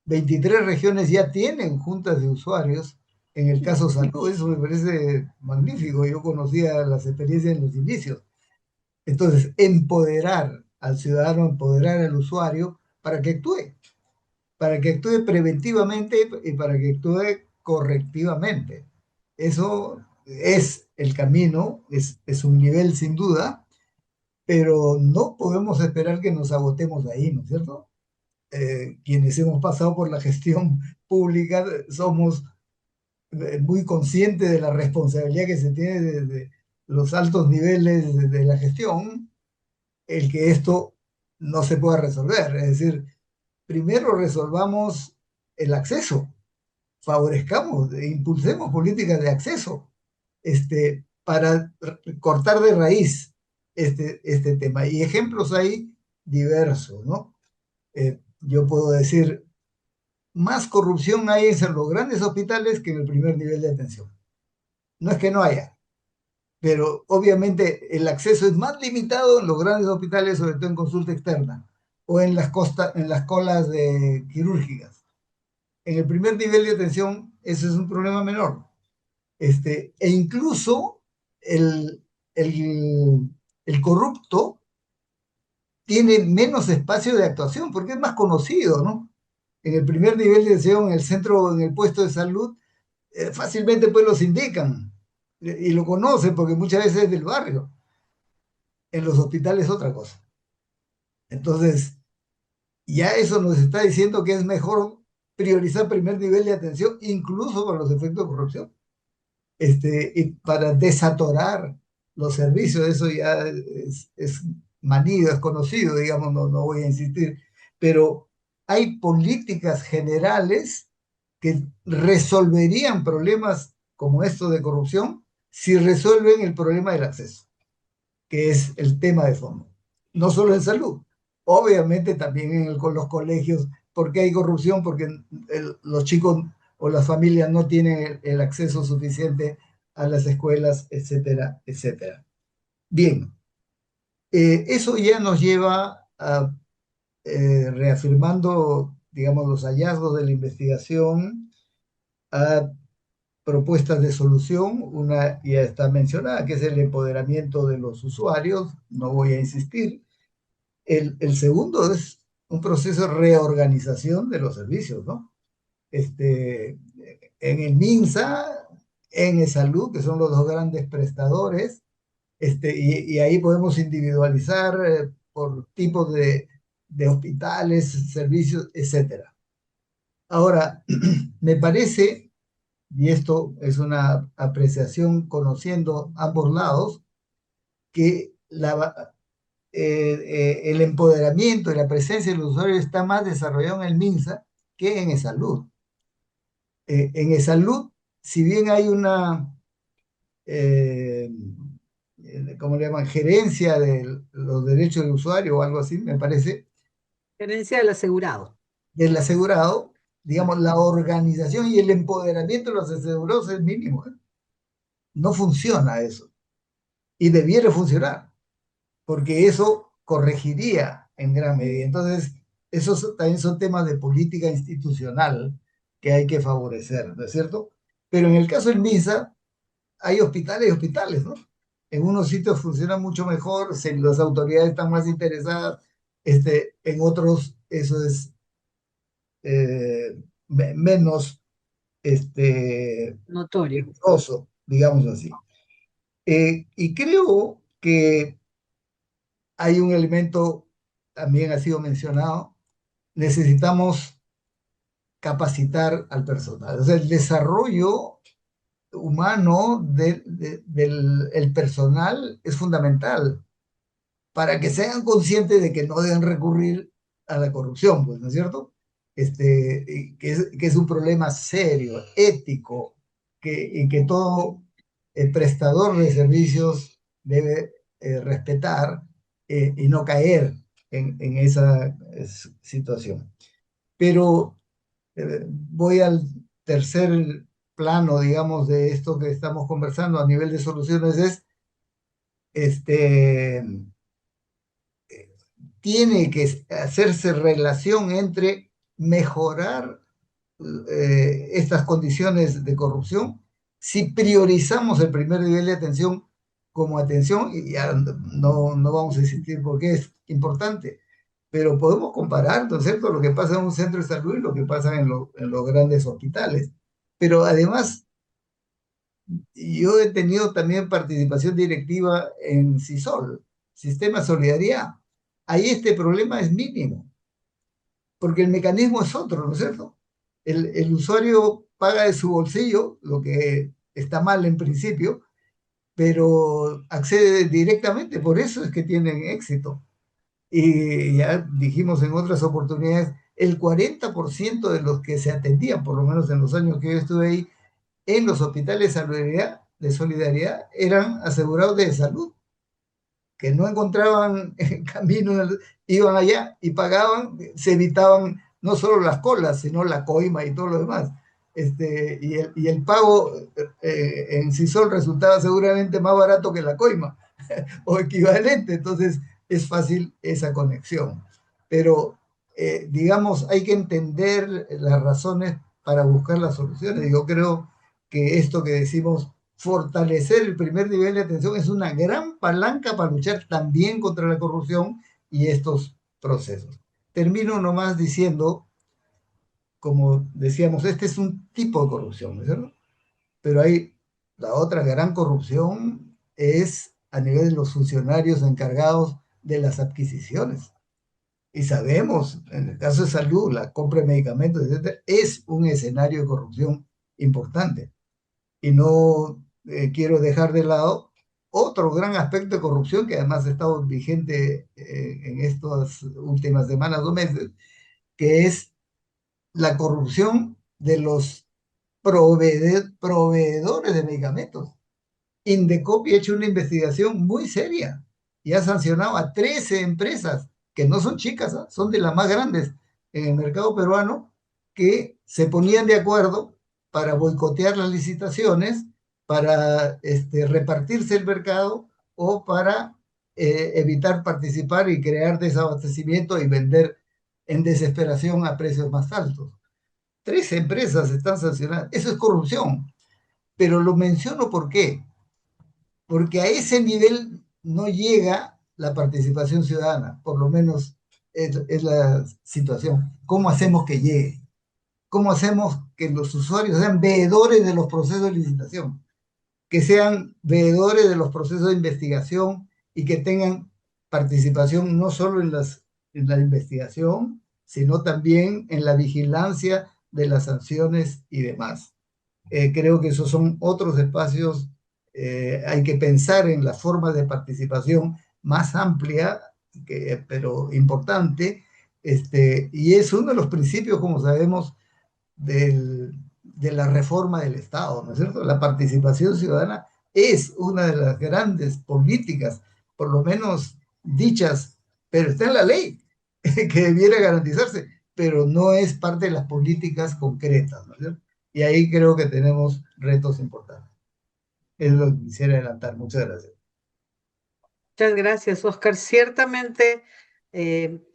23 regiones ya tienen juntas de usuarios. En el caso salud, eso me parece magnífico. Yo conocía las experiencias en los inicios. Entonces, empoderar al ciudadano, empoderar al usuario para que actúe preventivamente y para que actúe correctivamente. Eso es el camino, es un nivel sin duda, pero no podemos esperar que nos agotemos ahí, ¿no es cierto? Quienes hemos pasado por la gestión pública somos muy conscientes de la responsabilidad que se tiene desde los altos niveles de la gestión, el que esto no se pueda resolver. Es decir, primero resolvamos el acceso, favorezcamos, impulsemos políticas de acceso, para cortar de raíz este tema. Y ejemplos hay diversos, ¿no? Yo puedo decir, más corrupción hay en los grandes hospitales que en el primer nivel de atención. No es que no haya, pero obviamente el acceso es más limitado en los grandes hospitales, sobre todo en consulta externa, o en en las colas quirúrgicas. En el primer nivel de atención, ese es un problema menor. E incluso el, el, el corrupto tiene menos espacio de actuación porque es más conocido, ¿no? En el primer nivel de atención, en el centro, en el puesto de salud, fácilmente pues los indican y lo conocen porque muchas veces es del barrio. En los hospitales otra cosa. Entonces, ya eso nos está diciendo que es mejor priorizar primer nivel de atención, incluso para los efectos de corrupción, y para desatorar los servicios. Eso ya es manido, es conocido, digamos, no voy a insistir, pero hay políticas generales que resolverían problemas como estos de corrupción si resuelven el problema del acceso, que es el tema de fondo. No solo en salud, obviamente también con los colegios. ¿Por qué hay corrupción? Porque los chicos o las familias no tienen el acceso suficiente a las escuelas, etcétera, etcétera. Bien, eso ya nos lleva a, reafirmando, digamos, los hallazgos de la investigación, a propuestas de solución. Una ya está mencionada, que es el empoderamiento de los usuarios, no voy a insistir. El segundo es un proceso de reorganización de los servicios, ¿no? En el MINSA, en el Salud, que son los dos grandes prestadores, y ahí podemos individualizar por tipos de hospitales, servicios, etcétera. Ahora, me parece, y esto es una apreciación conociendo ambos lados, que el empoderamiento y la presencia del usuario está más desarrollado en el MINSA que en el Salud. En el Salud, si bien hay una, ¿cómo le llaman? Gerencia de los derechos del usuario o algo así, me parece, Gerencia del asegurado. del asegurado, digamos, la organización y el empoderamiento de los asegurados es mínimo, ¿eh? No funciona eso. Y debiera funcionar, porque eso corregiría en gran medida. Entonces, esos también son temas de política institucional que hay que favorecer, ¿no es cierto? Pero en el caso del MINSA, hay hospitales y hospitales, ¿no? En unos sitios funciona mucho mejor, las autoridades están más interesadas, en otros eso es menos Notorio. oso, digamos así. Y creo que hay un elemento, también ha sido mencionado, necesitamos capacitar al personal. O sea, el desarrollo humano del el personal es fundamental para que sean conscientes de que no deben recurrir a la corrupción, pues, ¿no es cierto? Que es un problema serio, ético, y que todo prestador de servicios debe respetar y no caer en esa situación. Pero voy al tercer plano, digamos, de esto que estamos conversando a nivel de soluciones, es este, tiene que hacerse relación entre mejorar estas condiciones de corrupción si priorizamos el primer nivel de atención como atención, y ya no vamos a insistir porque es importante, pero podemos comparar, ¿no es cierto?, lo que pasa en un centro de salud y lo que pasa en los grandes hospitales. Pero además, yo he tenido también participación directiva en CISOL, Sistema de Solidaridad. Ahí este problema es mínimo, porque el mecanismo es otro, ¿no es cierto? El usuario paga de su bolsillo, lo que está mal en principio, pero accede directamente, por eso es que tienen éxito. Y ya dijimos en otras oportunidades, el 40% de los que se atendían, por lo menos en los años que yo estuve ahí, en los hospitales de solidaridad eran asegurados de salud, que no encontraban camino, iban allá y pagaban, se evitaban no solo las colas, sino la coima y todo lo demás. Y el pago en Sisol resultaba seguramente más barato que la coima, o equivalente, entonces es fácil esa conexión. Pero, digamos, hay que entender las razones para buscar las soluciones. Yo creo que esto que decimos, fortalecer el primer nivel de atención es una gran palanca para luchar también contra la corrupción y estos procesos. Termino nomás diciendo, como decíamos, este es un tipo de corrupción, ¿no es cierto? Pero hay la otra gran corrupción es a nivel de los funcionarios encargados de las adquisiciones. Y sabemos, en el caso de salud, la compra de medicamentos, etcétera, es un escenario de corrupción importante. Y no quiero dejar de lado otro gran aspecto de corrupción que además ha estado vigente en estas últimas semanas o meses, que es la corrupción de los proveedores de medicamentos. Indecopi ha hecho una investigación muy seria y ha sancionado a 13 empresas, que no son chicas, ¿eh? Son de las más grandes en el mercado peruano, que se ponían de acuerdo para boicotear las licitaciones, para repartirse el mercado o para evitar participar y crear desabastecimiento y vender en desesperación a precios más altos. 13 empresas están sancionadas. Eso es corrupción. Pero lo menciono ¿por qué? Porque a ese nivel no llega la participación ciudadana, por lo menos es la situación. ¿Cómo hacemos que llegue? ¿Cómo hacemos que los usuarios sean veedores de los procesos de licitación? Que sean veedores de los procesos de investigación y que tengan participación no solo en la investigación, sino también en la vigilancia de las sanciones y demás. Creo que esos son otros espacios. Hay que pensar en la forma de participación más amplia, pero importante, y es uno de los principios, como sabemos, de la reforma del Estado, ¿no es cierto? La participación ciudadana es una de las grandes políticas, por lo menos dichas, pero está en la ley, que debiera garantizarse, pero no es parte de las políticas concretas, ¿no es cierto? Y ahí creo que tenemos retos importantes. Es lo que quisiera adelantar. Muchas gracias. Muchas gracias, Oscar. Ciertamente,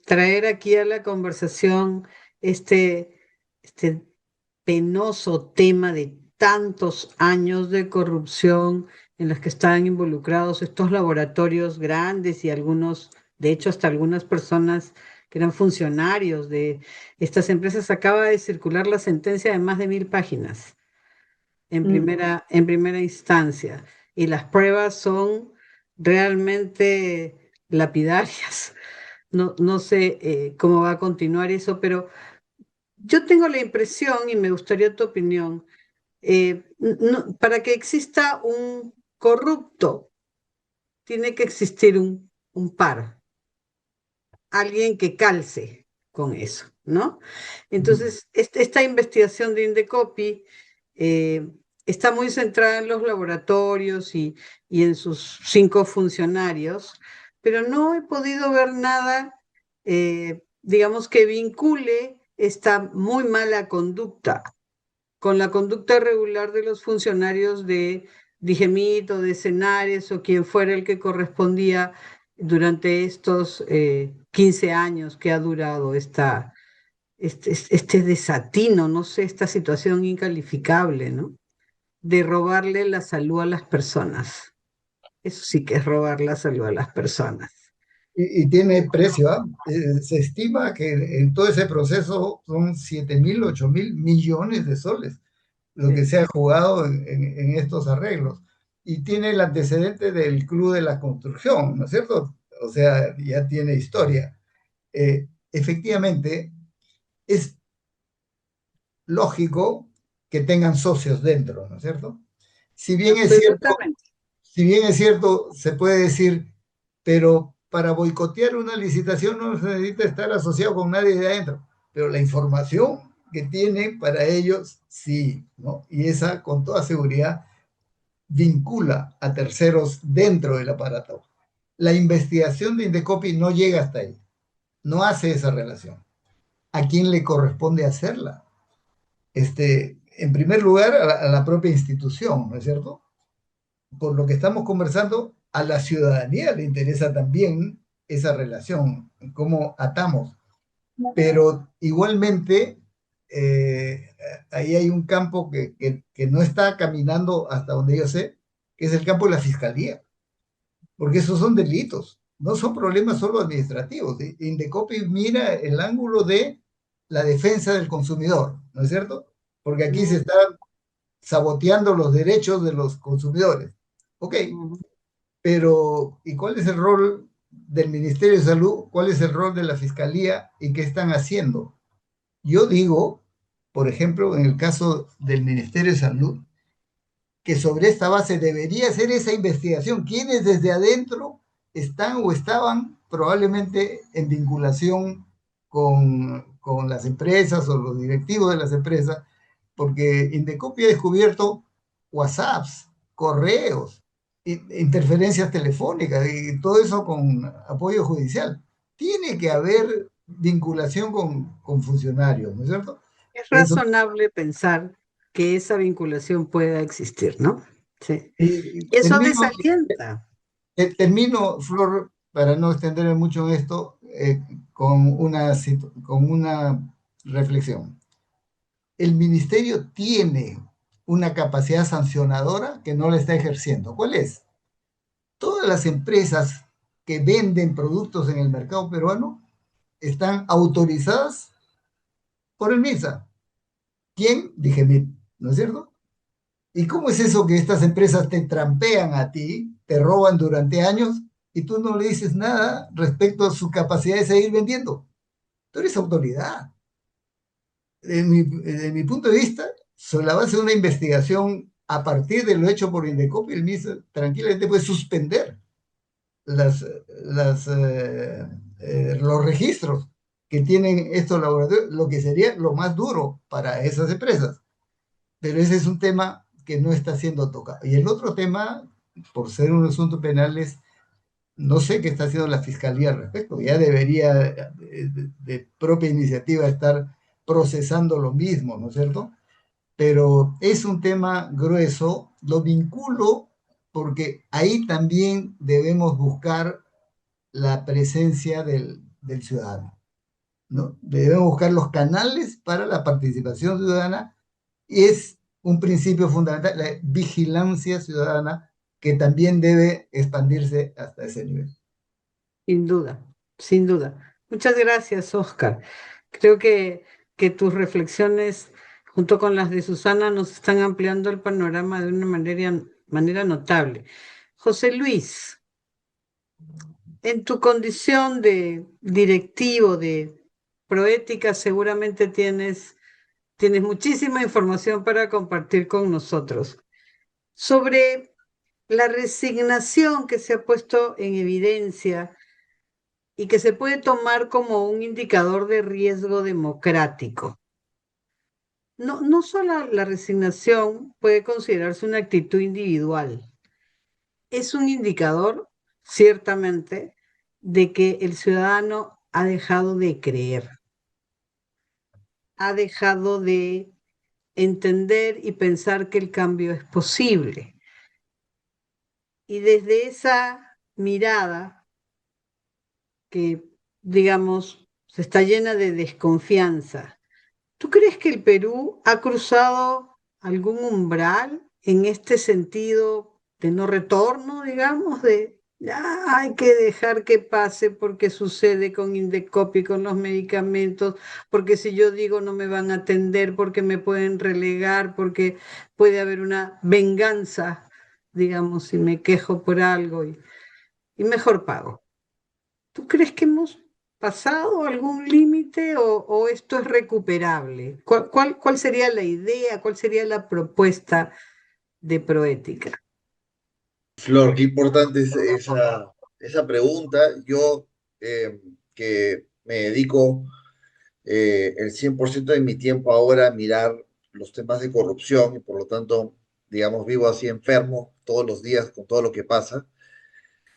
traer aquí a la conversación este penoso tema de tantos años de corrupción en los que están involucrados estos laboratorios grandes y algunos, de hecho, hasta algunas personas que eran funcionarios de estas empresas. Acaba de circular la sentencia de más de 1000 páginas en primera instancia, y las pruebas son realmente lapidarias. No, no sé cómo va a continuar eso, pero yo tengo la impresión, y me gustaría tu opinión, para que exista un corrupto, tiene que existir un par, alguien que calce con eso, ¿no? Entonces, esta investigación de Indecopi eh, está muy centrada en los laboratorios y en sus 5 funcionarios, pero no he podido ver nada, digamos, que vincule esta muy mala conducta con la conducta regular de los funcionarios de Digemit o de Senares o quien fuera el que correspondía durante estos 15 años que ha durado este desatino, no sé, esta situación incalificable, ¿no? De robarle la salud a las personas. Eso sí que es robar la salud a las personas. Y tiene precio, ¿ah? Se estima que en todo ese proceso son 7.000, 8.000 millones de soles lo que Sí. se ha jugado en estos arreglos. Y tiene el antecedente del Club de la Construcción, ¿no es cierto? O sea, ya tiene historia. Efectivamente, es lógico que tengan socios dentro, ¿no es cierto? Si bien es cierto, Absolutamente. si bien es cierto, se puede decir, pero para boicotear una licitación no se necesita estar asociado con nadie de adentro, pero la información que tiene para ellos, sí, ¿no? Y esa, con toda seguridad, vincula a terceros dentro del aparato. La investigación de Indecopi no llega hasta ahí, no hace esa relación. a quién le corresponde hacerla. En primer lugar, a la propia institución, ¿no es cierto? Por lo que estamos conversando, a la ciudadanía le interesa también esa relación, cómo atamos. Pero igualmente, eh, ahí hay un campo que no está caminando hasta donde yo sé, que es el campo de la fiscalía, porque esos son delitos, no son problemas solo administrativos. Indecopi mira el ángulo de la defensa del consumidor, ¿no es cierto? Porque aquí se Ujú, están saboteando los derechos de los consumidores. Ok, ujú. pero ¿y cuál es el rol del Ministerio de Salud? ¿Cuál es el rol de la Fiscalía? ¿Y qué están haciendo? Yo digo, por ejemplo, en el caso del Ministerio de Salud, que sobre esta base debería hacer esa investigación. ¿Quiénes desde adentro están o estaban probablemente en vinculación con las empresas o los directivos de las empresas? Porque Indecopi ha descubierto WhatsApps, correos, interferencias telefónicas y todo eso con apoyo judicial. Tiene que haber vinculación con funcionarios, ¿no es cierto? Es Eso. razonable pensar que esa vinculación pueda existir, ¿no? Sí. Y Y eso termino, desalienta. termino, Flor, para no extenderme mucho en esto, con una reflexión. El ministerio tiene una capacidad sancionadora que no la está ejerciendo. ¿Cuál es? Todas las empresas que venden productos en el mercado peruano están autorizadas por el MINSA. ¿Quién? Digemit, ¿no es cierto? ¿Y cómo es eso que estas empresas te trampean a ti, te roban durante años y tú no le dices nada respecto a su capacidad de seguir vendiendo? Tú eres autoridad. De mi punto de vista, sobre la base de una investigación a partir de lo hecho por Indecopi, el MIS tranquilamente puede suspender las, los registros que tienen estos laboratorios, lo que sería lo más duro para esas empresas. Pero ese es un tema que no está siendo tocado. Y el otro tema, por ser un asunto penal, es, no sé qué está haciendo la Fiscalía al respecto. Ya debería de propia iniciativa estar procesando lo mismo, ¿no es cierto? Pero es un tema grueso, lo vinculo porque ahí también debemos buscar la presencia del ciudadano, ¿no? Debemos buscar los canales para la participación ciudadana y es un principio fundamental, la vigilancia ciudadana, que también debe expandirse hasta ese nivel. Sin duda, sin duda. Muchas gracias, Oscar. Creo que tus reflexiones, junto con las de Susana, nos están ampliando el panorama de una manera notable. José Luis, en tu condición de directivo de Proética, seguramente tienes muchísima información para compartir con nosotros sobre la resignación que se ha puesto en evidencia y que se puede tomar como un indicador de riesgo democrático. No solo la resignación puede considerarse una actitud individual, es un indicador, ciertamente, de que el ciudadano ha dejado de creer, ha dejado de entender y pensar que el cambio es posible. Y desde esa mirada que, digamos, se está llena de desconfianza, ¿tú crees que el Perú ha cruzado algún umbral en este sentido de no retorno, digamos, de "Ah, hay que dejar que pase porque sucede con Indecopi, con los medicamentos, porque si yo digo no me van a atender, porque me pueden relegar, porque puede haber una venganza, digamos, si me quejo por algo y mejor pago"? ¿Tú crees que hemos pasado algún límite o esto es recuperable? ¿Cuál sería la idea? ¿Cuál sería la propuesta de Proética? Flor, qué importante es esa pregunta. Yo, que me dedico el 100% de mi tiempo ahora a mirar los temas de corrupción y por lo tanto, digamos, vivo así enfermo todos los días con todo lo que pasa.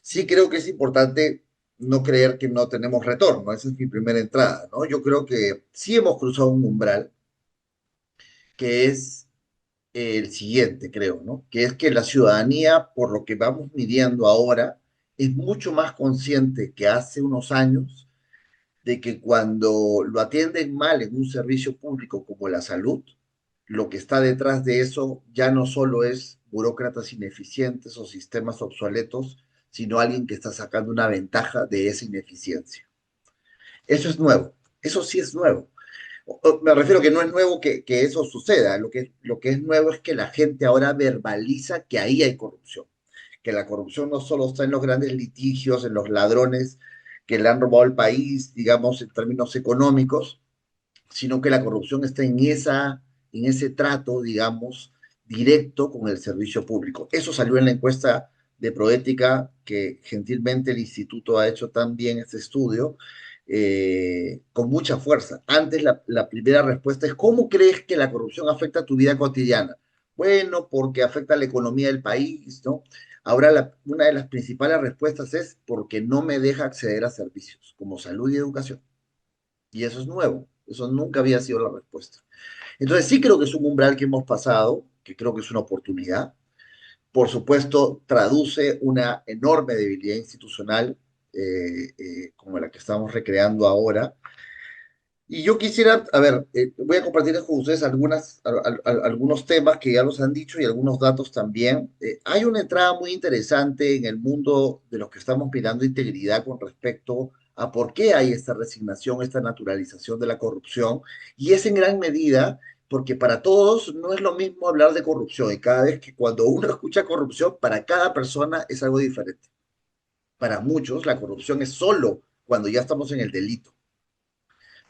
Sí creo que es importante no creer que no tenemos retorno. Esa es mi primera entrada, ¿no? Yo creo que sí hemos cruzado un umbral que es el siguiente, creo, ¿no? Que es que la ciudadanía, por lo que vamos midiendo ahora, es mucho más consciente que hace unos años de que cuando lo atienden mal en un servicio público como la salud, lo que está detrás de eso ya no solo es burócratas ineficientes o sistemas obsoletos, sino alguien que está sacando una ventaja de esa ineficiencia. Eso es nuevo, eso sí es nuevo. Me refiero que no es nuevo que eso suceda, lo que es nuevo es que la gente ahora verbaliza que ahí hay corrupción, que la corrupción no solo está en los grandes litigios, en los ladrones que le han robado el país, digamos, en términos económicos, sino que la corrupción está en ese trato, digamos, directo con el servicio público. Eso salió en la encuesta de Proética, que gentilmente el instituto ha hecho también este estudio, con mucha fuerza. Antes la primera respuesta es, ¿cómo crees que la corrupción afecta a tu vida cotidiana? Bueno, porque afecta a la economía del país, ¿no? Ahora una de las principales respuestas es porque no me deja acceder a servicios como salud y educación. Y eso es nuevo, eso nunca había sido la respuesta. Entonces sí creo que es un umbral que hemos pasado, que creo que es una oportunidad. Por supuesto, traduce una enorme debilidad institucional como la que estamos recreando ahora. Y yo quisiera, a ver, voy a compartir con ustedes algunos temas que ya los han dicho y algunos datos también. Hay una entrada muy interesante en el mundo de los que estamos mirando integridad con respecto a por qué hay esta resignación, esta naturalización de la corrupción, y es en gran medida porque para todos no es lo mismo hablar de corrupción, y cada vez que cuando uno escucha corrupción, para cada persona es algo diferente. Para muchos, la corrupción es solo cuando ya estamos en el delito,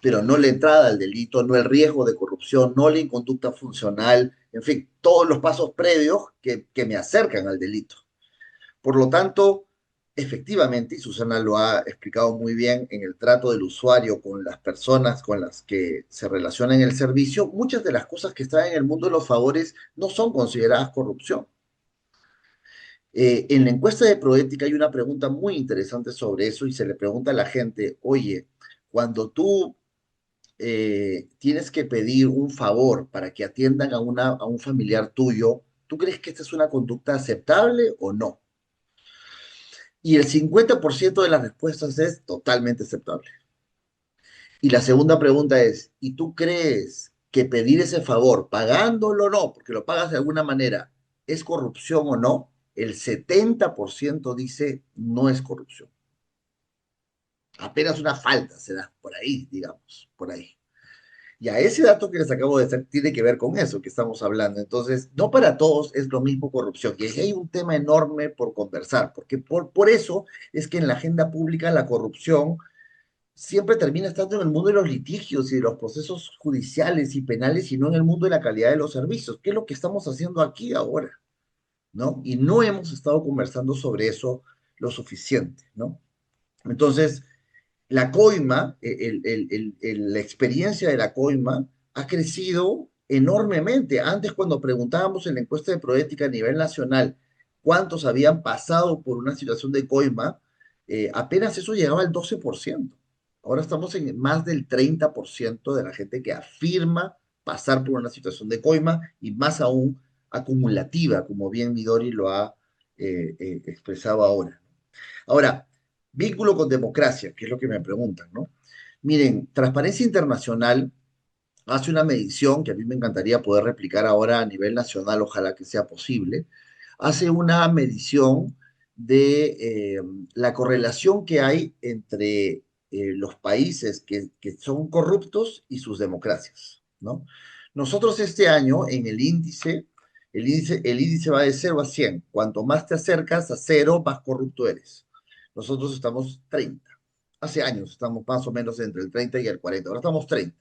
pero no la entrada al delito, no el riesgo de corrupción, no la inconducta funcional, en fin, todos los pasos previos que me acercan al delito. Por lo tanto, efectivamente, y Susana lo ha explicado muy bien, en el trato del usuario con las personas con las que se relaciona en el servicio, muchas de las cosas que están en el mundo de los favores no son consideradas corrupción. En la encuesta de Proética hay una pregunta muy interesante sobre eso y se le pregunta a la gente, oye, cuando tú tienes que pedir un favor para que atiendan a un familiar tuyo, ¿tú crees que esta es una conducta aceptable o no? Y el 50% de las respuestas es totalmente aceptable. Y la segunda pregunta es, ¿y tú crees que pedir ese favor, pagándolo o no, porque lo pagas de alguna manera, es corrupción o no? El 70% dice no es corrupción. Apenas una falta se da por ahí, digamos, por ahí. Y a ese dato que les acabo de hacer tiene que ver con eso que estamos hablando. Entonces, no para todos es lo mismo corrupción. Y ahí hay un tema enorme por conversar, porque por eso es que en la agenda pública la corrupción siempre termina estando en el mundo de los litigios y de los procesos judiciales y penales y no en el mundo de la calidad de los servicios, que es lo que estamos haciendo aquí ahora, ¿no? Y no hemos estado conversando sobre eso lo suficiente, ¿no? Entonces, la coima, la experiencia de la coima ha crecido enormemente. Antes, cuando preguntábamos en la encuesta de Proética a nivel nacional cuántos habían pasado por una situación de coima, apenas eso llegaba al 12%. Ahora estamos en más del 30% de la gente que afirma pasar por una situación de coima y más aún acumulativa, como bien Midori lo ha expresado ahora. Ahora, vínculo con democracia, que es lo que me preguntan, ¿no? Miren, Transparencia Internacional hace una medición que a mí me encantaría poder replicar ahora a nivel nacional, ojalá que sea posible. Hace una medición de la correlación que hay entre los países que son corruptos y sus democracias, ¿no? Nosotros este año en el índice va de 0 a 100. Cuanto más te acercas a 0, más corrupto eres. Nosotros estamos 30. Hace años estamos más o menos entre el 30 y el 40. Ahora estamos 30.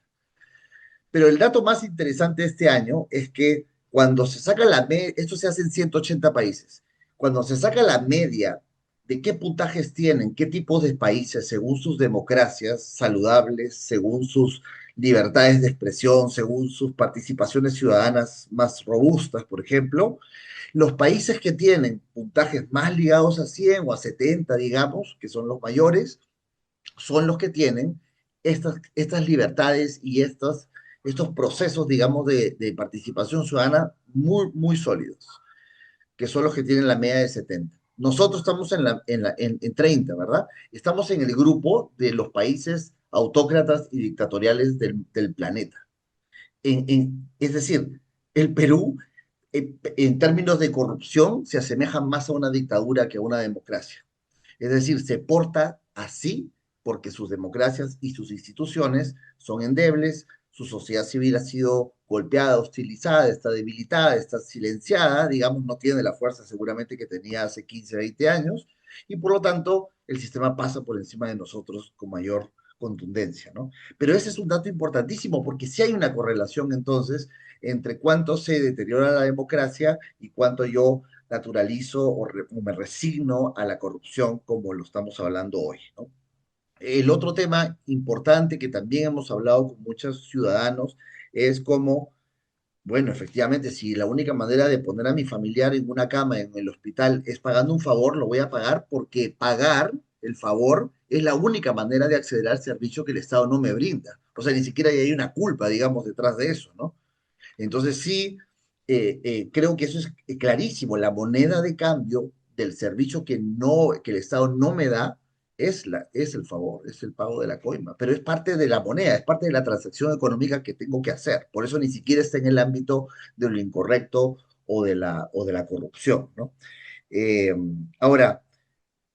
Pero el dato más interesante de este año es que cuando se saca la media, esto se hace en 180 países, cuando se saca la media de qué puntajes tienen, qué tipos de países, según sus democracias saludables, según sus libertades de expresión según sus participaciones ciudadanas más robustas, por ejemplo. Los países que tienen puntajes más ligados a 100 o a 70, digamos, que son los mayores, son los que tienen estas libertades y estos procesos, digamos, de participación ciudadana muy, muy sólidos, que son los que tienen la media de 70. Nosotros estamos en 30, ¿verdad? Estamos en el grupo de los países autócratas y dictatoriales del planeta. Es decir, el Perú, en términos de corrupción, se asemeja más a una dictadura que a una democracia. Es decir, se porta así porque sus democracias y sus instituciones son endebles, su sociedad civil ha sido golpeada, hostilizada, está debilitada, está silenciada, digamos, no tiene la fuerza seguramente que tenía hace 15, 20 años, y por lo tanto el sistema pasa por encima de nosotros con mayor contundencia, ¿no? Pero ese es un dato importantísimo porque sí hay una correlación entonces entre cuánto se deteriora la democracia y cuánto yo naturalizo o me resigno a la corrupción como lo estamos hablando hoy, ¿no? El otro tema importante que también hemos hablado con muchos ciudadanos es cómo, bueno, efectivamente, si la única manera de poner a mi familiar en una cama en el hospital es pagando un favor, lo voy a pagar porque pagar el favor es la única manera de acceder al servicio que el Estado no me brinda. O sea, ni siquiera hay una culpa, digamos, detrás de eso, ¿no? Entonces sí, creo que eso es clarísimo. La moneda de cambio del servicio que el Estado no me da es el favor, es el pago de la coima, pero es parte de la moneda, es parte de la transacción económica que tengo que hacer. Por eso ni siquiera está en el ámbito de lo incorrecto o de la corrupción, ¿no? Eh, Ahora,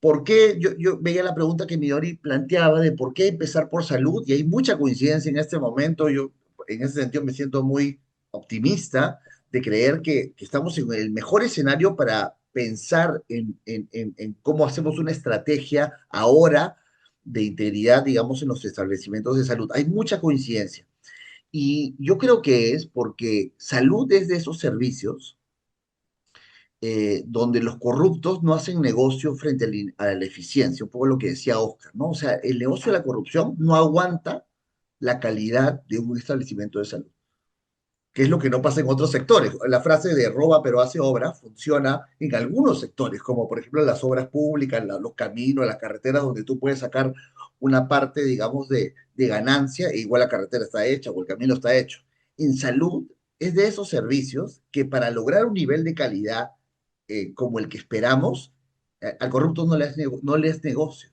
¿por qué? Yo veía la pregunta que Midori planteaba de por qué empezar por salud, y hay mucha coincidencia en este momento. Yo, en ese sentido, me siento muy optimista de creer que estamos en el mejor escenario para pensar en cómo hacemos una estrategia ahora de integridad, digamos, en los establecimientos de salud. Hay mucha coincidencia. Y yo creo que es porque salud es de esos servicios donde los corruptos no hacen negocio frente a la eficiencia, un poco lo que decía Oscar, ¿no? O sea, el negocio de la corrupción no aguanta la calidad de un establecimiento de salud, que es lo que no pasa en otros sectores. La frase de roba pero hace obra funciona en algunos sectores, como por ejemplo las obras públicas, los caminos, las carreteras, donde tú puedes sacar una parte, digamos, de ganancia, e igual la carretera está hecha o el camino está hecho. En salud es de esos servicios que para lograr un nivel de calidad como el que esperamos, al corrupto no les negocio.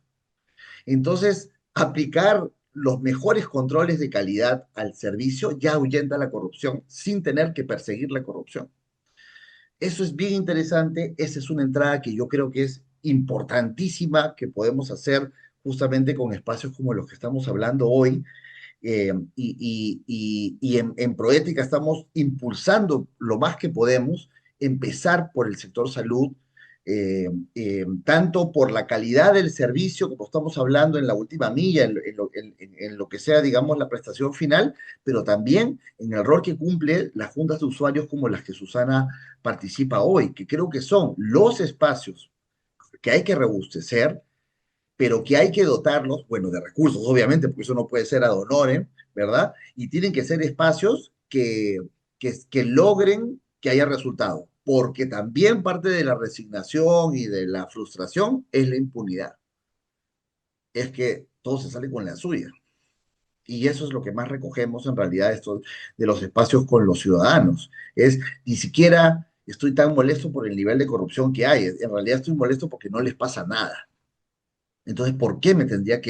Entonces, aplicar los mejores controles de calidad al servicio ya ahuyenta la corrupción sin tener que perseguir la corrupción. Eso es bien interesante, esa es una entrada que yo creo que es importantísima que podemos hacer justamente con espacios como los que estamos hablando hoy, y en Proética estamos impulsando lo más que podemos, empezar por el sector salud, tanto por la calidad del servicio, como estamos hablando en la última milla, en lo que sea, digamos, la prestación final, pero también en el rol que cumple las juntas de usuarios como las que Susana participa hoy, que creo que son los espacios que hay que robustecer, pero que hay que dotarlos, bueno, de recursos, obviamente, porque eso no puede ser ad honorem, ¿verdad? Y tienen que ser espacios que logren que haya resultado, porque también parte de la resignación y de la frustración es la impunidad. Es que todo se sale con la suya. Y eso es lo que más recogemos en realidad esto, de los espacios con los ciudadanos. Es, ni siquiera estoy tan molesto por el nivel de corrupción que hay, en realidad estoy molesto porque no les pasa nada. Entonces, ¿por qué me tendría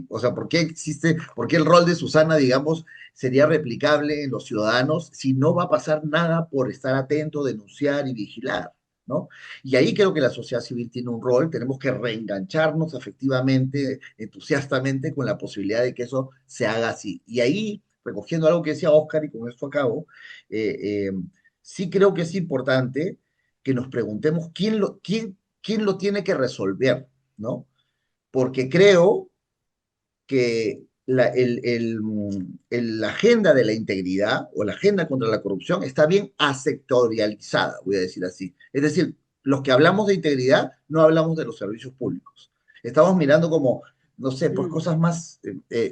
o sea, por qué existe, por qué el rol de Susana, digamos, sería replicable en los ciudadanos si no va a pasar nada por estar atento, denunciar y vigilar, ¿no? Y ahí creo que la sociedad civil tiene un rol, tenemos que reengancharnos efectivamente, entusiastamente con la posibilidad de que eso se haga así. Y ahí, recogiendo algo que decía Oscar, y con esto acabo, eh, eh, sí creo que es importante que nos preguntemos quién lo tiene que resolver, ¿no? Porque creo que la agenda de la integridad o la agenda contra la corrupción está bien asectorializada, voy a decir así. Es decir, los que hablamos de integridad no hablamos de los servicios públicos. Estamos mirando como no sé, pues cosas más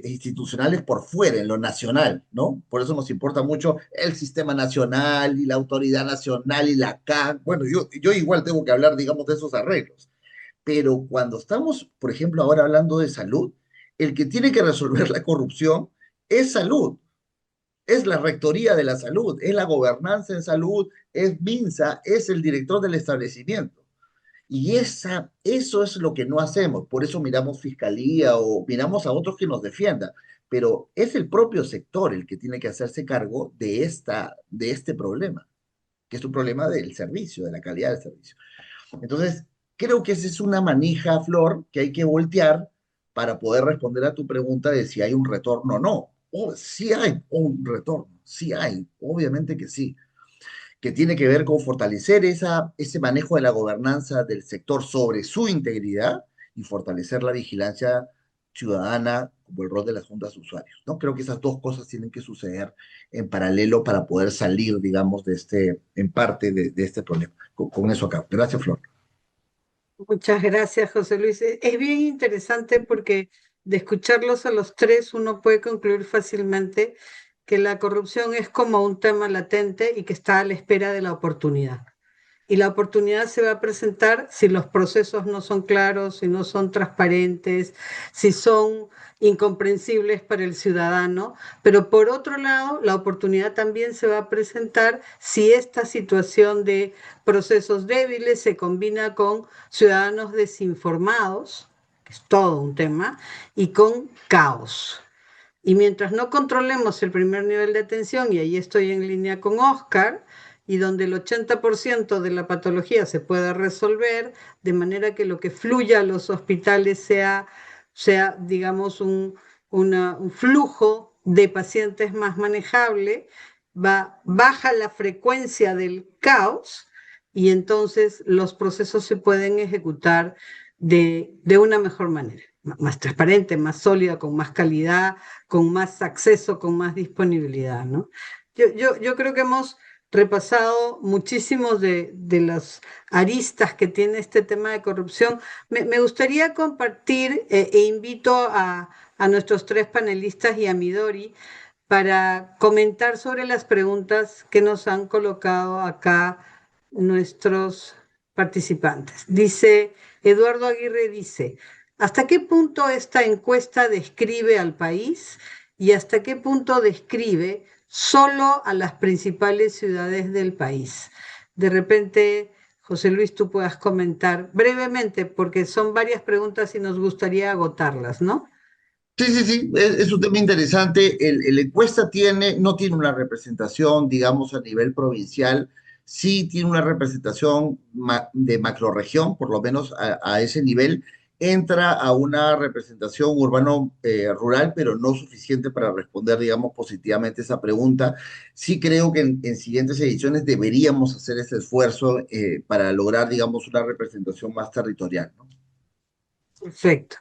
institucionales por fuera, en lo nacional, ¿no? Por eso nos importa mucho el sistema nacional y la autoridad nacional y la CAN. Bueno, yo igual tengo que hablar, digamos, de esos arreglos. Pero cuando estamos, por ejemplo, ahora hablando de salud, el que tiene que resolver la corrupción es salud, es la rectoría de la salud, es la gobernanza en salud, es MINSA, es el director del establecimiento. Y eso es lo que no hacemos, por eso miramos fiscalía o miramos a otros que nos defiendan, pero es el propio sector el que tiene que hacerse cargo de este problema, que es un problema del servicio, de la calidad del servicio. Entonces, creo que esa es una manija, Flor, que hay que voltear para poder responder a tu pregunta de si hay un retorno o no. Sí hay un retorno, sí hay, obviamente que sí, que tiene que ver con fortalecer ese manejo de la gobernanza del sector sobre su integridad y fortalecer la vigilancia ciudadana como el rol de las juntas de usuarios, ¿no? Creo que esas dos cosas tienen que suceder en paralelo para poder salir, digamos, en parte de este problema. Con eso acá. Gracias, Flor. Muchas gracias, José Luis. Es bien interesante porque de escucharlos a los tres uno puede concluir fácilmente que la corrupción es como un tema latente y que está a la espera de la oportunidad. Y la oportunidad se va a presentar si los procesos no son claros, si no son transparentes, si son incomprensibles para el ciudadano. Pero por otro lado, la oportunidad también se va a presentar si esta situación de procesos débiles se combina con ciudadanos desinformados, que es todo un tema, y con caos. Y mientras no controlemos el primer nivel de atención, y ahí estoy en línea con Oscar, y donde el 80% de la patología se pueda resolver, de manera que lo que fluya a los hospitales sea digamos, un flujo de pacientes más manejable, baja la frecuencia del caos y entonces los procesos se pueden ejecutar de una mejor manera, más transparente, más sólida, con más calidad, con más acceso, con más disponibilidad, ¿no? Yo creo que hemos repasado muchísimos de las aristas que tiene este tema de corrupción. Me gustaría compartir e invito a nuestros tres panelistas y a Midori para comentar sobre las preguntas que nos han colocado acá nuestros participantes. Eduardo Aguirre dice, ¿hasta qué punto esta encuesta describe al país y hasta qué punto describe solo a las principales ciudades del país? De repente, José Luis, tú puedas comentar brevemente, porque son varias preguntas y nos gustaría agotarlas, ¿no? Sí, sí, sí, es un tema interesante. La encuesta no tiene una representación, digamos, a nivel provincial, sí tiene una representación de macrorregión, por lo menos a ese nivel. Entra a una representación urbano-rural, pero no suficiente para responder, digamos, positivamente esa pregunta. Sí creo que en siguientes ediciones deberíamos hacer ese esfuerzo para lograr, digamos, una representación más territorial, ¿no? Perfecto.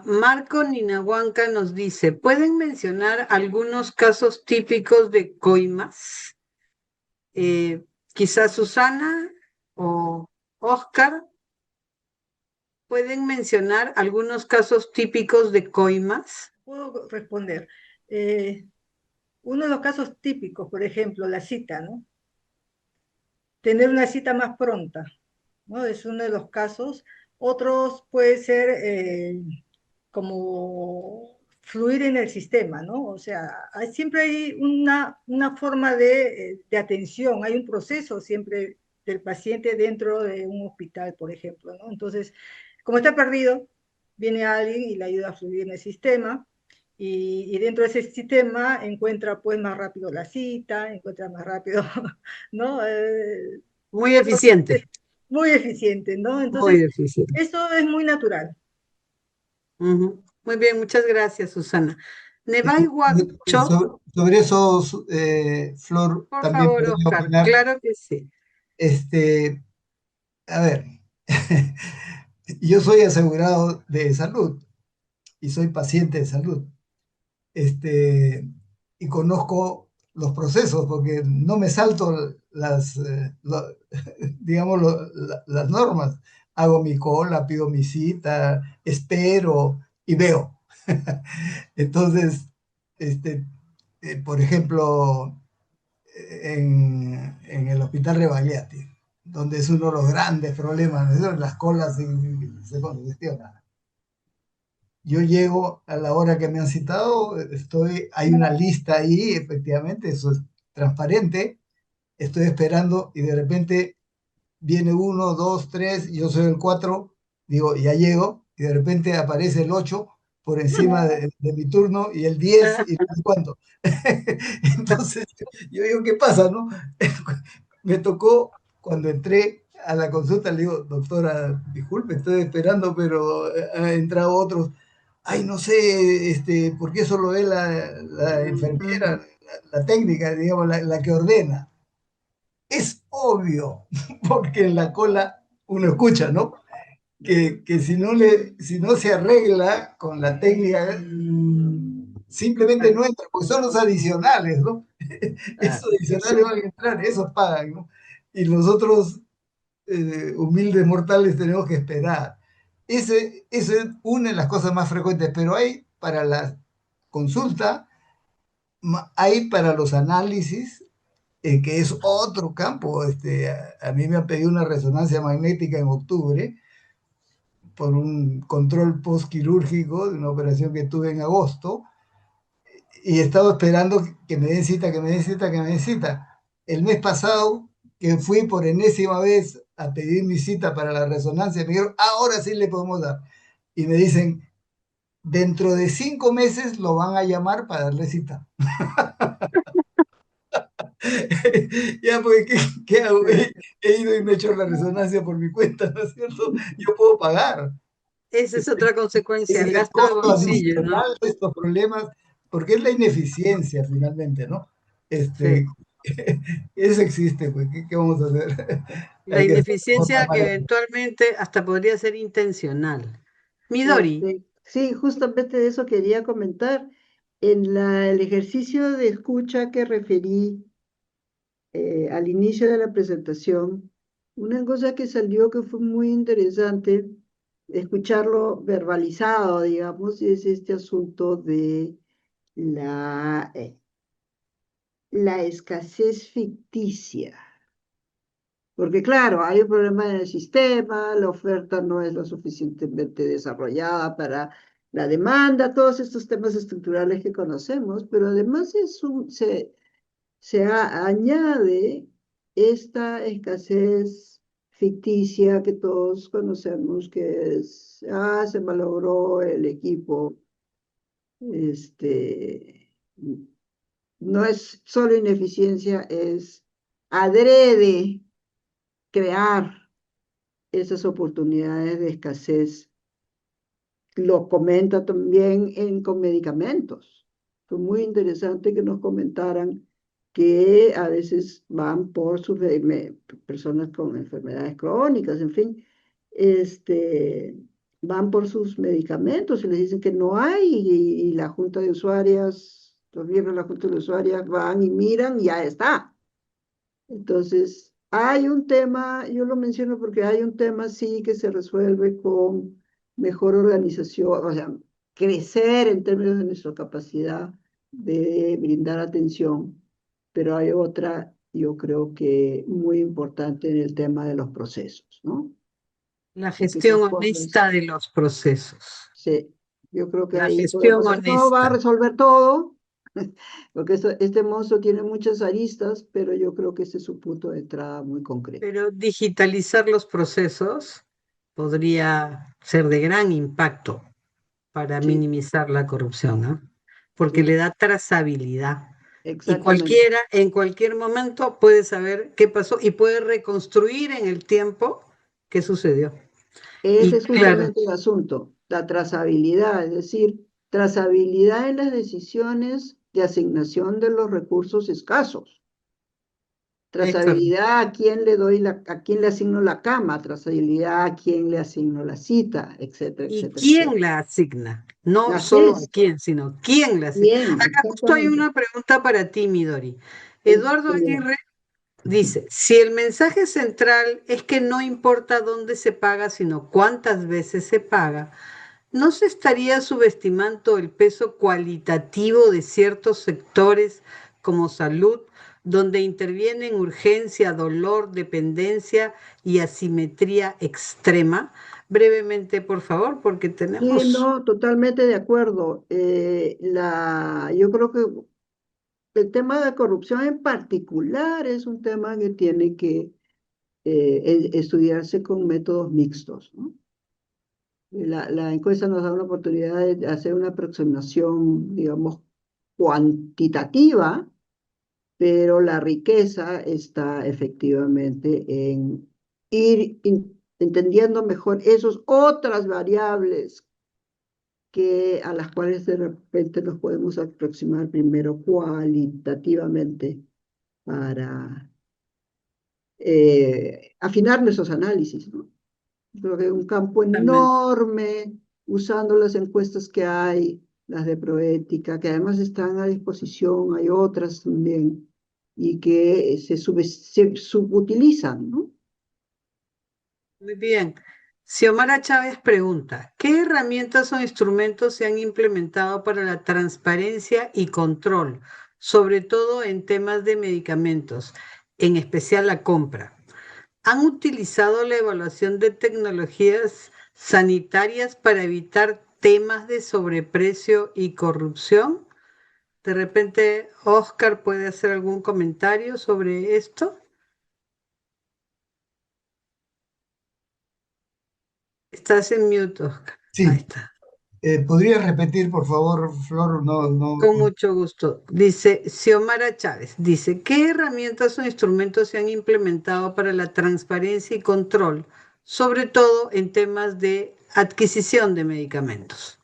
Marco Ninahuanca nos dice, ¿pueden mencionar algunos casos típicos de coimas? Quizás Susana o Oscar, ¿pueden mencionar algunos casos típicos de coimas? Puedo responder. Uno de los casos típicos, por ejemplo, la cita, ¿no? Tener una cita más pronta, ¿no? Es uno de los casos. Otros puede ser como fluir en el sistema, ¿no? O sea, siempre hay una forma de atención, hay un proceso siempre del paciente dentro de un hospital, por ejemplo, ¿no? Entonces, como está perdido, viene alguien y le ayuda a fluir en el sistema. Y dentro de ese sistema encuentra pues más rápido la cita, encuentra más rápido, ¿no? Muy eficiente. Muy eficiente, ¿no? Muy Entonces, eficiente. eso es muy natural. Muy bien, muchas gracias, Susana. Nevai Huacho, Sobre eso, Flor, por también favor, podría Oscar, opinar. claro que sí. A ver, yo soy asegurado de salud y soy paciente de salud. Y conozco los procesos porque no me salto digamos, las normas. Hago mi cola, pido mi cita, espero, y veo. Entonces, por ejemplo, en el Hospital Rebagliati, donde es uno de los grandes problemas, ¿no? Las colas se congestionan. Yo llego a la hora que me han citado, hay una lista ahí, efectivamente, eso es transparente, estoy esperando y de repente viene 1, 2, 3, yo soy el 4, digo, ya llego, y de repente aparece el 8 por encima de mi turno y el 10 y no sé cuánto. Entonces, yo digo, ¿qué pasa, no? Me tocó cuando entré a la consulta, le digo, doctora, disculpe, estoy esperando, pero ha entrado otros. Ay, no sé, ¿por qué solo es la enfermera, la técnica, digamos, la que ordena? Es obvio, porque en la cola uno escucha, ¿no? Que si no se arregla con la técnica, simplemente no entra, porque son los adicionales, ¿no? Esos adicionales van a entrar, esos pagan, ¿no? Y nosotros, humildes mortales, tenemos que esperar. Ese es una de las cosas más frecuentes, pero hay para la consulta, hay para los análisis, que es otro campo. A mí me han pedido una resonancia magnética en octubre por un control postquirúrgico de una operación que tuve en agosto y he estado esperando que me den cita, que me den cita, que me den cita. El mes pasado, que fui por enésima vez a pedir mi cita para la resonancia, me dijeron, ahora sí le podemos dar. Y me dicen, dentro de 5 meses lo van a llamar para darle cita. Ya, pues, ¿qué hago? He ido y me he hecho la resonancia por mi cuenta, ¿no es cierto? Yo puedo pagar. Esa es otra consecuencia, Ese el es el gasto de costo bolsillo, ¿no? adicional de estos problemas, porque es la ineficiencia finalmente, ¿no? Sí. Este, eso existe, pues, ¿qué vamos a hacer? La Hay que hacer ineficiencia que eventualmente hasta podría ser intencional. Midori, Sí, justamente de eso quería comentar. El ejercicio de escucha que referí al inicio de la presentación, una cosa que salió que fue muy interesante, escucharlo verbalizado, digamos, es este asunto de la escasez ficticia. Porque claro, hay un problema en el sistema, la oferta no es lo suficientemente desarrollada para la demanda, todos estos temas estructurales que conocemos, pero además añade esta escasez ficticia que todos conocemos, que es, se malogró el equipo, no es solo ineficiencia, es adrede crear esas oportunidades de escasez. Lo comenta también con medicamentos. Fue muy interesante que nos comentaran que a veces van por sus personas con enfermedades crónicas, en fin, van por sus medicamentos y les dicen que no hay y la junta de usuarias, los miembros de la junta de usuarias van y miran y ya está. Entonces, hay un tema, yo lo menciono porque hay un tema sí que se resuelve con mejor organización, o sea, crecer en términos de nuestra capacidad de brindar atención, pero hay otra, yo creo que muy importante en el tema de los procesos, ¿no? la Porque gestión esas cosas, honesta de los procesos. sí, yo creo que La ahí podemos, gestión no va a honesta. resolver todo, porque este monstruo tiene muchas aristas, pero yo creo que ese es su punto de entrada muy concreto. Pero digitalizar los procesos podría ser de gran impacto para Sí, minimizar la corrupción, ¿no? Porque le sí, da trazabilidad. Y exactamente. cualquiera, en cualquier momento, puede saber qué pasó y puede reconstruir en el tiempo qué sucedió. Ese Y es claro, justamente el asunto, la trazabilidad, es decir, trazabilidad en las decisiones de asignación de los recursos escasos. es correcto. Trazabilidad a quién a quién le asigno la cama, trazabilidad a quién le asigno la cita, etcétera, ¿Y etcétera, etcétera. quién la asigna? No Así solo a es, quién, sino quién la asigna. bien, Acá justo hay exactamente. una pregunta para ti, Midori. Eduardo Primero, Aguirre dice, si el mensaje central es que no importa dónde se paga, sino cuántas veces se paga, ¿No se estaría subestimando el peso cualitativo de ciertos sectores como salud, donde intervienen urgencia, dolor, dependencia y asimetría extrema? Brevemente, por favor, porque Sí, tenemos... no, totalmente de acuerdo. Yo creo que el tema de corrupción en particular es un tema que tiene que estudiarse con métodos mixtos, ¿no? La encuesta nos da una oportunidad de hacer una aproximación, digamos, cuantitativa, pero la riqueza está efectivamente en entendiendo mejor esas otras variables a las cuales de repente nos podemos aproximar primero cualitativamente para afinar nuestros análisis, ¿no? Creo que es un campo Exactamente. enorme, usando las encuestas que hay, las de Proética, que además están a disposición, hay otras también, y que se subutilizan, ¿no? Muy bien. Xiomara Chávez pregunta, ¿qué herramientas o instrumentos se han implementado para la transparencia y control, sobre todo en temas de medicamentos, en especial la compra? ¿Han utilizado la evaluación de tecnologías sanitarias para evitar temas de sobreprecio y corrupción? De repente, Oscar puede hacer algún comentario sobre esto. Estás en mute, Oscar. Ahí Sí, está. ¿podrías repetir, por favor, Flor? No, no. Con mucho gusto. Dice Xiomara Chávez, dice, ¿qué herramientas o instrumentos se han implementado para la transparencia y control, sobre todo en temas de adquisición de medicamentos?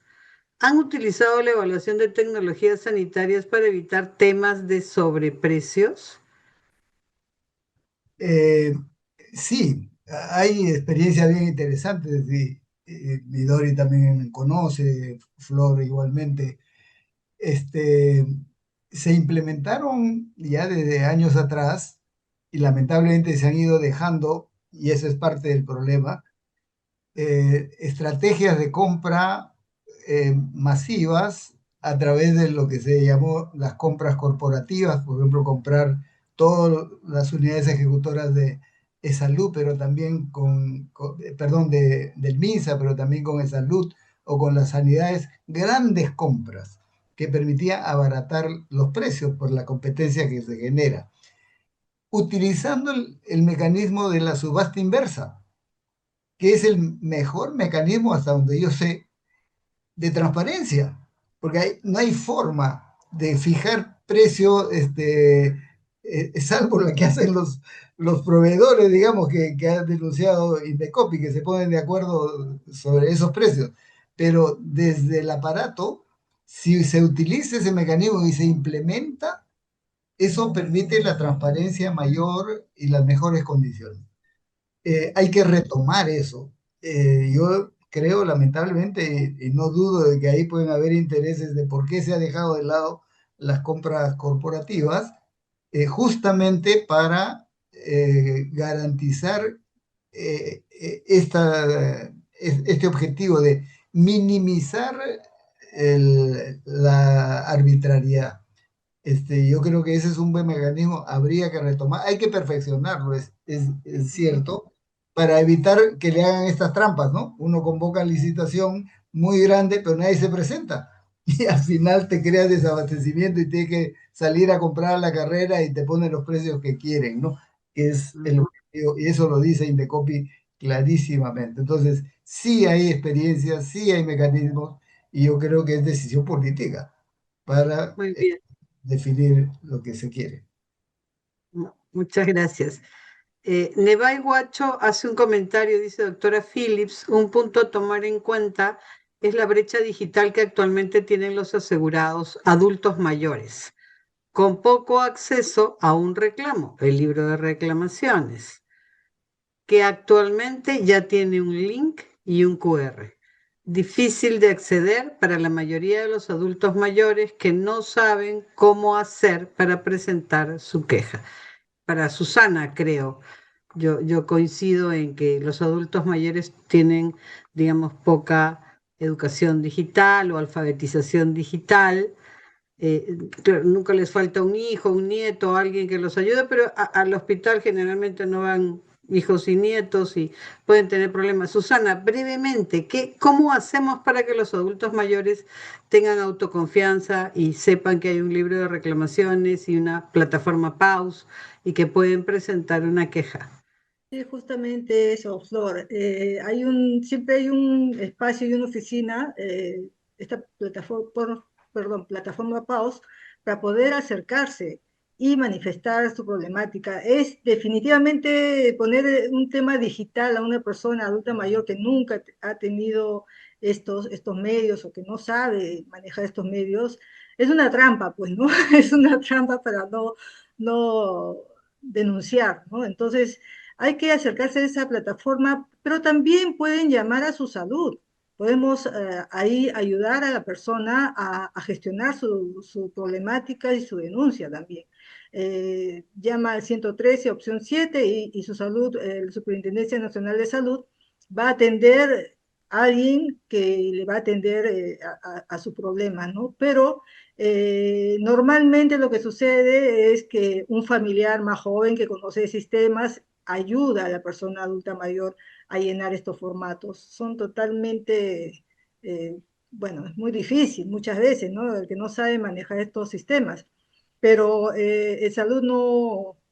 ¿Han utilizado la evaluación de tecnologías sanitarias para evitar temas de sobreprecios? Eh, sí, hay experiencias bien interesantes. Midori también conoce, Flor igualmente. Este, se implementaron ya desde años atrás y lamentablemente se han ido dejando, y eso es parte del problema, estrategias de compra masivas a través de lo que se llamó las compras corporativas, por ejemplo, comprar todas las unidades ejecutoras de Esalud, pero también perdón, del MINSA, pero también con Esalud o con las sanidades, grandes compras que permitía abaratar los precios por la competencia que se genera, utilizando el mecanismo de la subasta inversa, que es el mejor mecanismo hasta donde yo sé de transparencia, porque no hay forma de fijar precio, salvo lo que hacen los proveedores, digamos, que han denunciado Indecopi, que se ponen de acuerdo sobre esos precios. Pero desde el aparato, si se utiliza ese mecanismo y se implementa, eso permite la transparencia mayor y las mejores condiciones. Hay que retomar eso. Yo creo, lamentablemente, y no dudo de que ahí pueden haber intereses de por qué se ha dejado de lado las compras corporativas, justamente para garantizar este objetivo de minimizar la arbitrariedad. Yo creo que ese es un buen mecanismo, habría que retomar, hay que perfeccionarlo, es cierto, para evitar que le hagan estas trampas, ¿no? Uno convoca licitación muy grande, pero nadie se presenta. Y al final te crea desabastecimiento y tienes que salir a comprar a la carrera y te ponen los precios que quieren, ¿no? Que es el Ujú. objetivo, y eso lo dice Indecopi clarísimamente. Entonces, sí hay experiencias, sí hay mecanismos, y yo creo que es decisión política para Muy bien, definir lo que se quiere. muchas gracias. Nevai Guacho hace un comentario, dice doctora Phillips, un punto a tomar en cuenta es la brecha digital que actualmente tienen los asegurados adultos mayores, con poco acceso a un reclamo, el libro de reclamaciones, que actualmente ya tiene un link y un QR. Difícil de acceder para la mayoría de los adultos mayores que no saben cómo hacer para presentar su queja. Para Susana, creo. Yo coincido en que los adultos mayores tienen, digamos, poca educación digital o alfabetización digital. Claro, nunca les falta un hijo, un nieto, alguien que los ayude, pero al hospital generalmente no van hijos y nietos y pueden tener problemas. Susana, brevemente, ¿cómo hacemos para que los adultos mayores tengan autoconfianza y sepan que hay un libro de reclamaciones y una plataforma PAUS y que pueden presentar una queja? Sí, justamente eso, Flor. Siempre hay un espacio y una oficina, esta plataforma PAUS, para poder acercarse y manifestar su problemática. Es definitivamente poner un tema digital a una persona adulta mayor que nunca ha tenido estos medios o que no sabe manejar estos medios. Es una trampa, pues, ¿no? Es una trampa para no denunciar, ¿no? Entonces hay que acercarse a esa plataforma, pero también pueden llamar a su salud. Podemos ahí ayudar a la persona a gestionar su problemática y su denuncia también. Llama al 113, opción 7, y su salud, la Superintendencia Nacional de Salud, va a atender a alguien que le va a atender a su problema, ¿no? Pero normalmente lo que sucede es que un familiar más joven que conoce sistemas ayuda a la persona adulta mayor a llenar estos formatos. Son totalmente, bueno, es muy difícil muchas veces, ¿no? El que no sabe manejar estos sistemas, pero el salud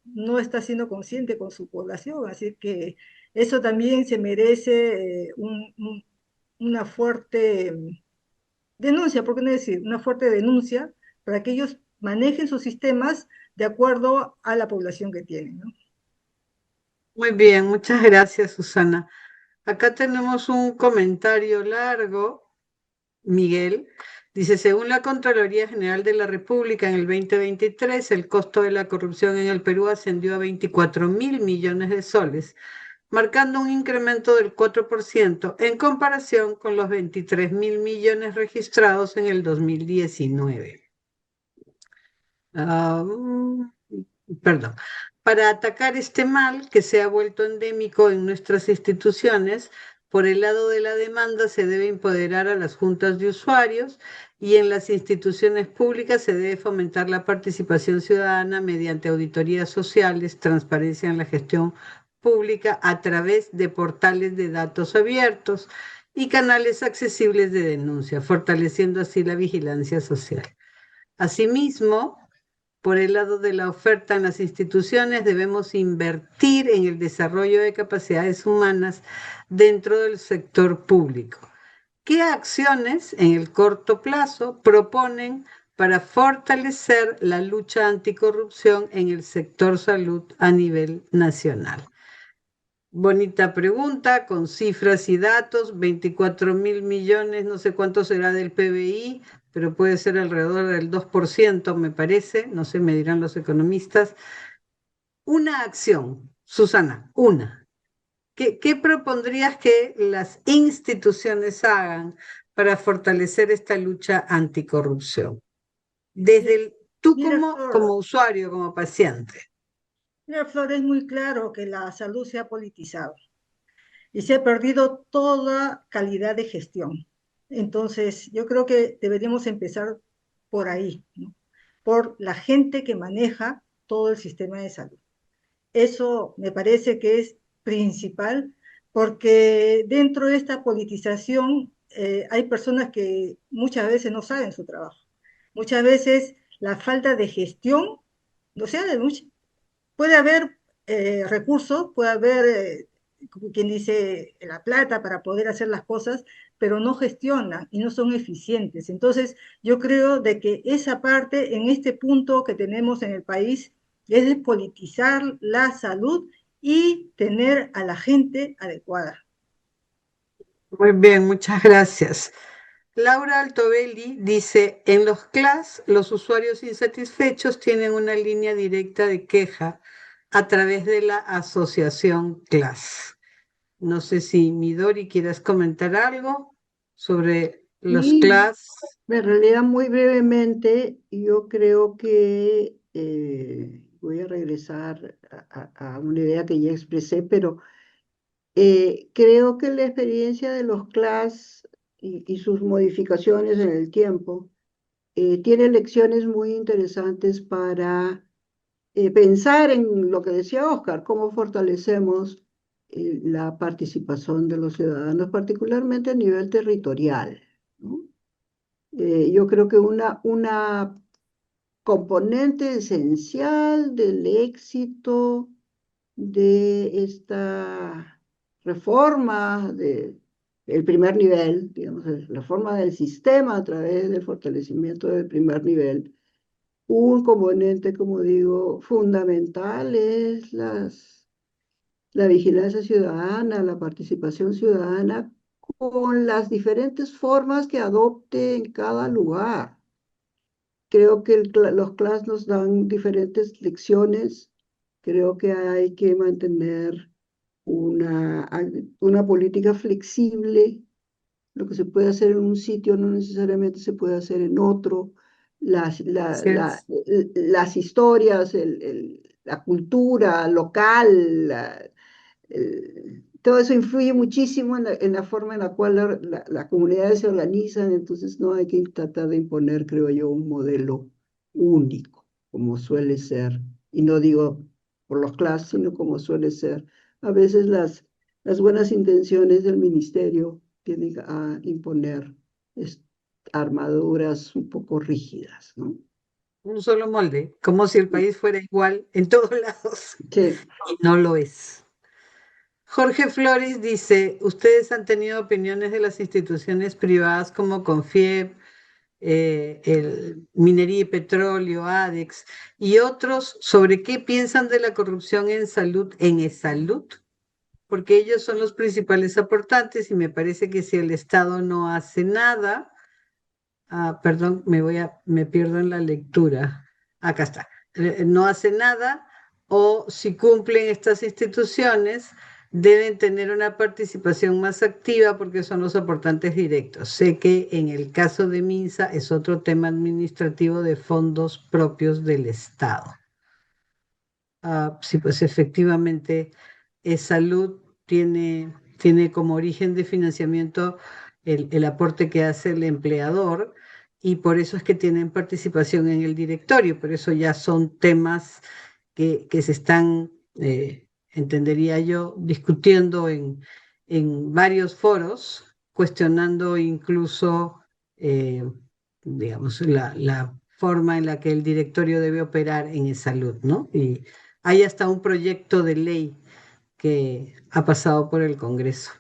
no está siendo consciente con su población, así que eso también se merece una fuerte denuncia, ¿por qué no decir? Una fuerte denuncia para que ellos manejen sus sistemas de acuerdo a la población que tienen, ¿no? Muy bien, muchas gracias, Susana. Acá tenemos un comentario largo. Miguel dice, según la Contraloría General de la República, en el 2023 el costo de la corrupción en el Perú ascendió a 24.000 millones de soles, marcando un incremento del 4% en comparación con los 23.000 millones registrados en el 2019. Perdón. Para atacar este mal que se ha vuelto endémico en nuestras instituciones, por el lado de la demanda se debe empoderar a las juntas de usuarios y en las instituciones públicas se debe fomentar la participación ciudadana mediante auditorías sociales, transparencia en la gestión pública a través de portales de datos abiertos y canales accesibles de denuncia, fortaleciendo así la vigilancia social. Asimismo, por el lado de la oferta en las instituciones, debemos invertir en el desarrollo de capacidades humanas dentro del sector público. ¿Qué acciones en el corto plazo proponen para fortalecer la lucha anticorrupción en el sector salud a nivel nacional? Bonita pregunta, con cifras y datos, 24.000 millones, no sé cuánto será del PBI, pero puede ser alrededor del 2%, me parece, no sé, me dirán los economistas. Una acción, Susana, una. ¿Qué propondrías que las instituciones hagan para fortalecer esta lucha anticorrupción? Tú Mira, como usuario, como paciente. Flor, es muy claro que la salud se ha politizado y se ha perdido toda calidad de gestión. Entonces, yo creo que deberíamos empezar por ahí, ¿no? Por la gente que maneja todo el sistema de salud. Eso me parece que es principal porque dentro de esta politización hay personas que muchas veces no saben su trabajo. Muchas veces la falta de gestión, o sea, puede haber recursos, puede haber, como quien dice, la plata para poder hacer las cosas, pero no gestionan y no son eficientes. Entonces, yo creo de que esa parte, en este punto que tenemos en el país, es de politizar la salud y tener a la gente adecuada. Muy bien, muchas gracias. Laura Altobelli dice, en los CLAS, los usuarios insatisfechos tienen una línea directa de queja a través de la asociación CLAS. No sé si Midori quieras comentar algo sobre los Y CLAS. en realidad, muy brevemente, yo creo que voy a regresar a una idea que ya expresé, pero creo que la experiencia de los CLAS y sus modificaciones en el tiempo, tiene lecciones muy interesantes para pensar en lo que decía Oscar, cómo fortalecemos la participación de los ciudadanos, particularmente a nivel territorial, ¿no? Yo creo que una componente esencial del éxito de esta reforma del primer nivel, digamos, la reforma del sistema a través del fortalecimiento del primer nivel. Un componente, como digo, fundamental es la vigilancia ciudadana, la participación ciudadana con las diferentes formas que adopte en cada lugar. Creo que los CLAS nos dan diferentes lecciones. Creo que hay que mantener una política flexible. Lo que se puede hacer en un sitio no necesariamente se puede hacer en otro. Las, la- Así la- es. las historias, la cultura local, todo eso influye muchísimo en la forma en la cual las comunidades se organizan. Entonces no hay que tratar de imponer, creo yo, un modelo único, como suele ser. Y no digo por los clases, sino como suele ser. A veces las buenas intenciones del ministerio tienden a imponer es- armaduras un poco rígidas, ¿no? Un solo molde, como si el país fuera igual en todos lados, Sí. y no lo es. Jorge Flores dice, ¿ustedes han tenido opiniones de las instituciones privadas como Confiep, el Minería y Petróleo, ADEX y otros sobre qué piensan de la corrupción en salud, en ESalud? Porque ellos son los principales aportantes y me parece que si el Estado no hace nada, perdón, me pierdo en la lectura. Acá está. No hace nada o si cumplen estas instituciones, deben tener una participación más activa porque son los aportantes directos. Sé que en el caso de MINSA es otro tema administrativo de fondos propios del Estado. Sí, pues efectivamente, salud tiene como origen de financiamiento el aporte que hace el empleador y por eso es que tienen participación en el directorio, por eso ya son temas que se están, entendería yo, discutiendo en varios foros, cuestionando incluso, digamos, la forma en la que el directorio debe operar en salud, ¿no? Y hay hasta un proyecto de ley que ha pasado por el Congreso.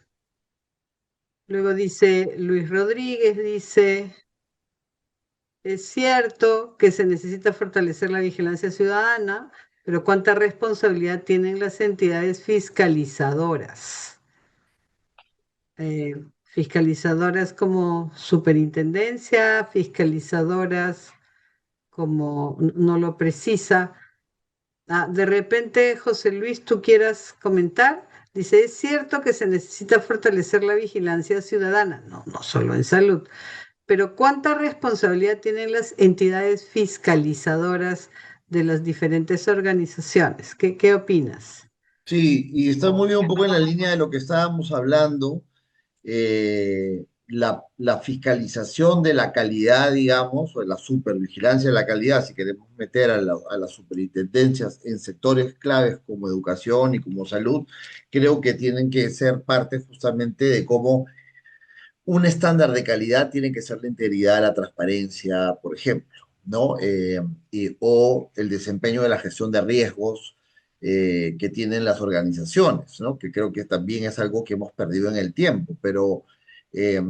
Luego dice Luis Rodríguez, dice, es cierto que se necesita fortalecer la vigilancia ciudadana, pero ¿cuánta responsabilidad tienen las entidades fiscalizadoras? Fiscalizadoras como superintendencia, fiscalizadoras como no lo precisa. De repente, José Luis, tú quieras comentar. Dice, es cierto que se necesita fortalecer la vigilancia ciudadana, no, no solo en salud, pero ¿cuánta responsabilidad tienen las entidades fiscalizadoras de las diferentes organizaciones? ¿Qué opinas? Sí, y está muy bien un poco en la línea de lo que estábamos hablando, la fiscalización de la calidad, digamos, o la supervigilancia de la calidad, si queremos meter a las superintendencias en sectores claves como educación y como salud, creo que tienen que ser parte justamente de cómo un estándar de calidad tiene que ser la integridad, la transparencia, por ejemplo, ¿no? O el desempeño de la gestión de riesgos que tienen las organizaciones, ¿no? Que creo que también es algo que hemos perdido en el tiempo, pero eh,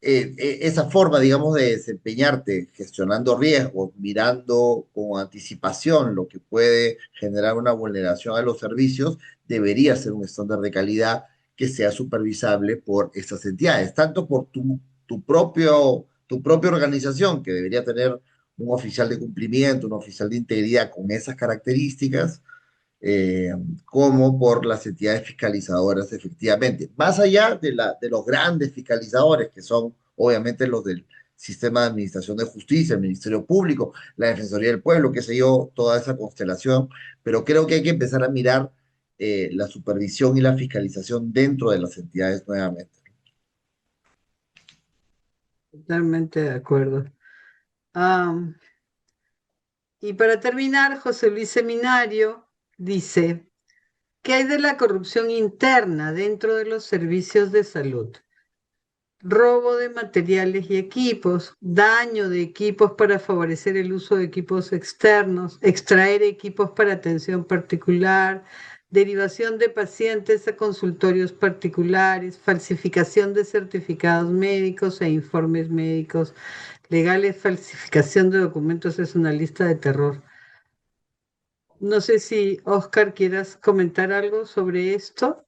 esa forma, digamos, de desempeñarte gestionando riesgos, mirando con anticipación lo que puede generar una vulneración a los servicios, debería ser un estándar de calidad que sea supervisable por estas entidades, tanto por tu propia organización, que debería tener un oficial de cumplimiento, un oficial de integridad con esas características, eh, como por las entidades fiscalizadoras, efectivamente. Más allá de los grandes fiscalizadores, que son obviamente los del sistema de administración de justicia, el Ministerio Público, la Defensoría del Pueblo, qué sé yo, toda esa constelación, pero creo que hay que empezar a mirar la supervisión y la fiscalización dentro de las entidades nuevamente. Totalmente de acuerdo. Ah, y para terminar, José Luis Seminario dice, ¿qué hay de la corrupción interna dentro de los servicios de salud? Robo de materiales y equipos, daño de equipos para favorecer el uso de equipos externos, extraer equipos para atención particular, derivación de pacientes a consultorios particulares, falsificación de certificados médicos e informes médicos legales, falsificación de documentos. Es una lista de terror. No sé si, Oscar, quieras comentar algo sobre esto.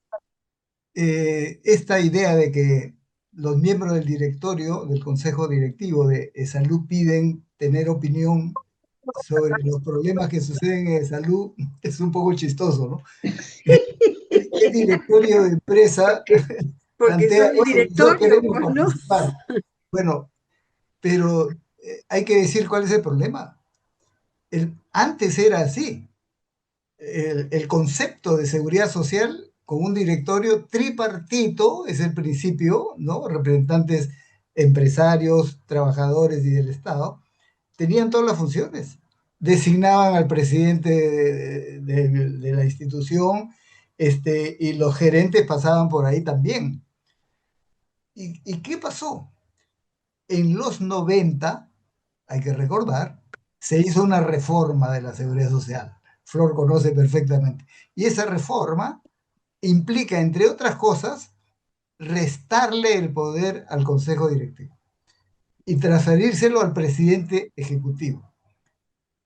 Esta idea de que los miembros del directorio, del consejo directivo de salud piden tener opinión sobre los problemas que suceden en salud es un poco chistoso, ¿no? ¿Qué directorio de empresa Porque, porque plantea, son el oye, nosotros directorio, queremos pues, ¿no? participar? Bueno, pero hay que decir cuál es el problema. Antes era así. El concepto de seguridad social con un directorio tripartito es el principio, ¿no? Representantes empresarios, trabajadores y del Estado, tenían todas las funciones. Designaban al presidente de la institución, y los gerentes pasaban por ahí también. ¿Y qué pasó? En los 90, hay que recordar, se hizo una reforma de la seguridad social. Flor conoce perfectamente. Y esa reforma implica, entre otras cosas, restarle el poder al Consejo Directivo y transferírselo al presidente ejecutivo.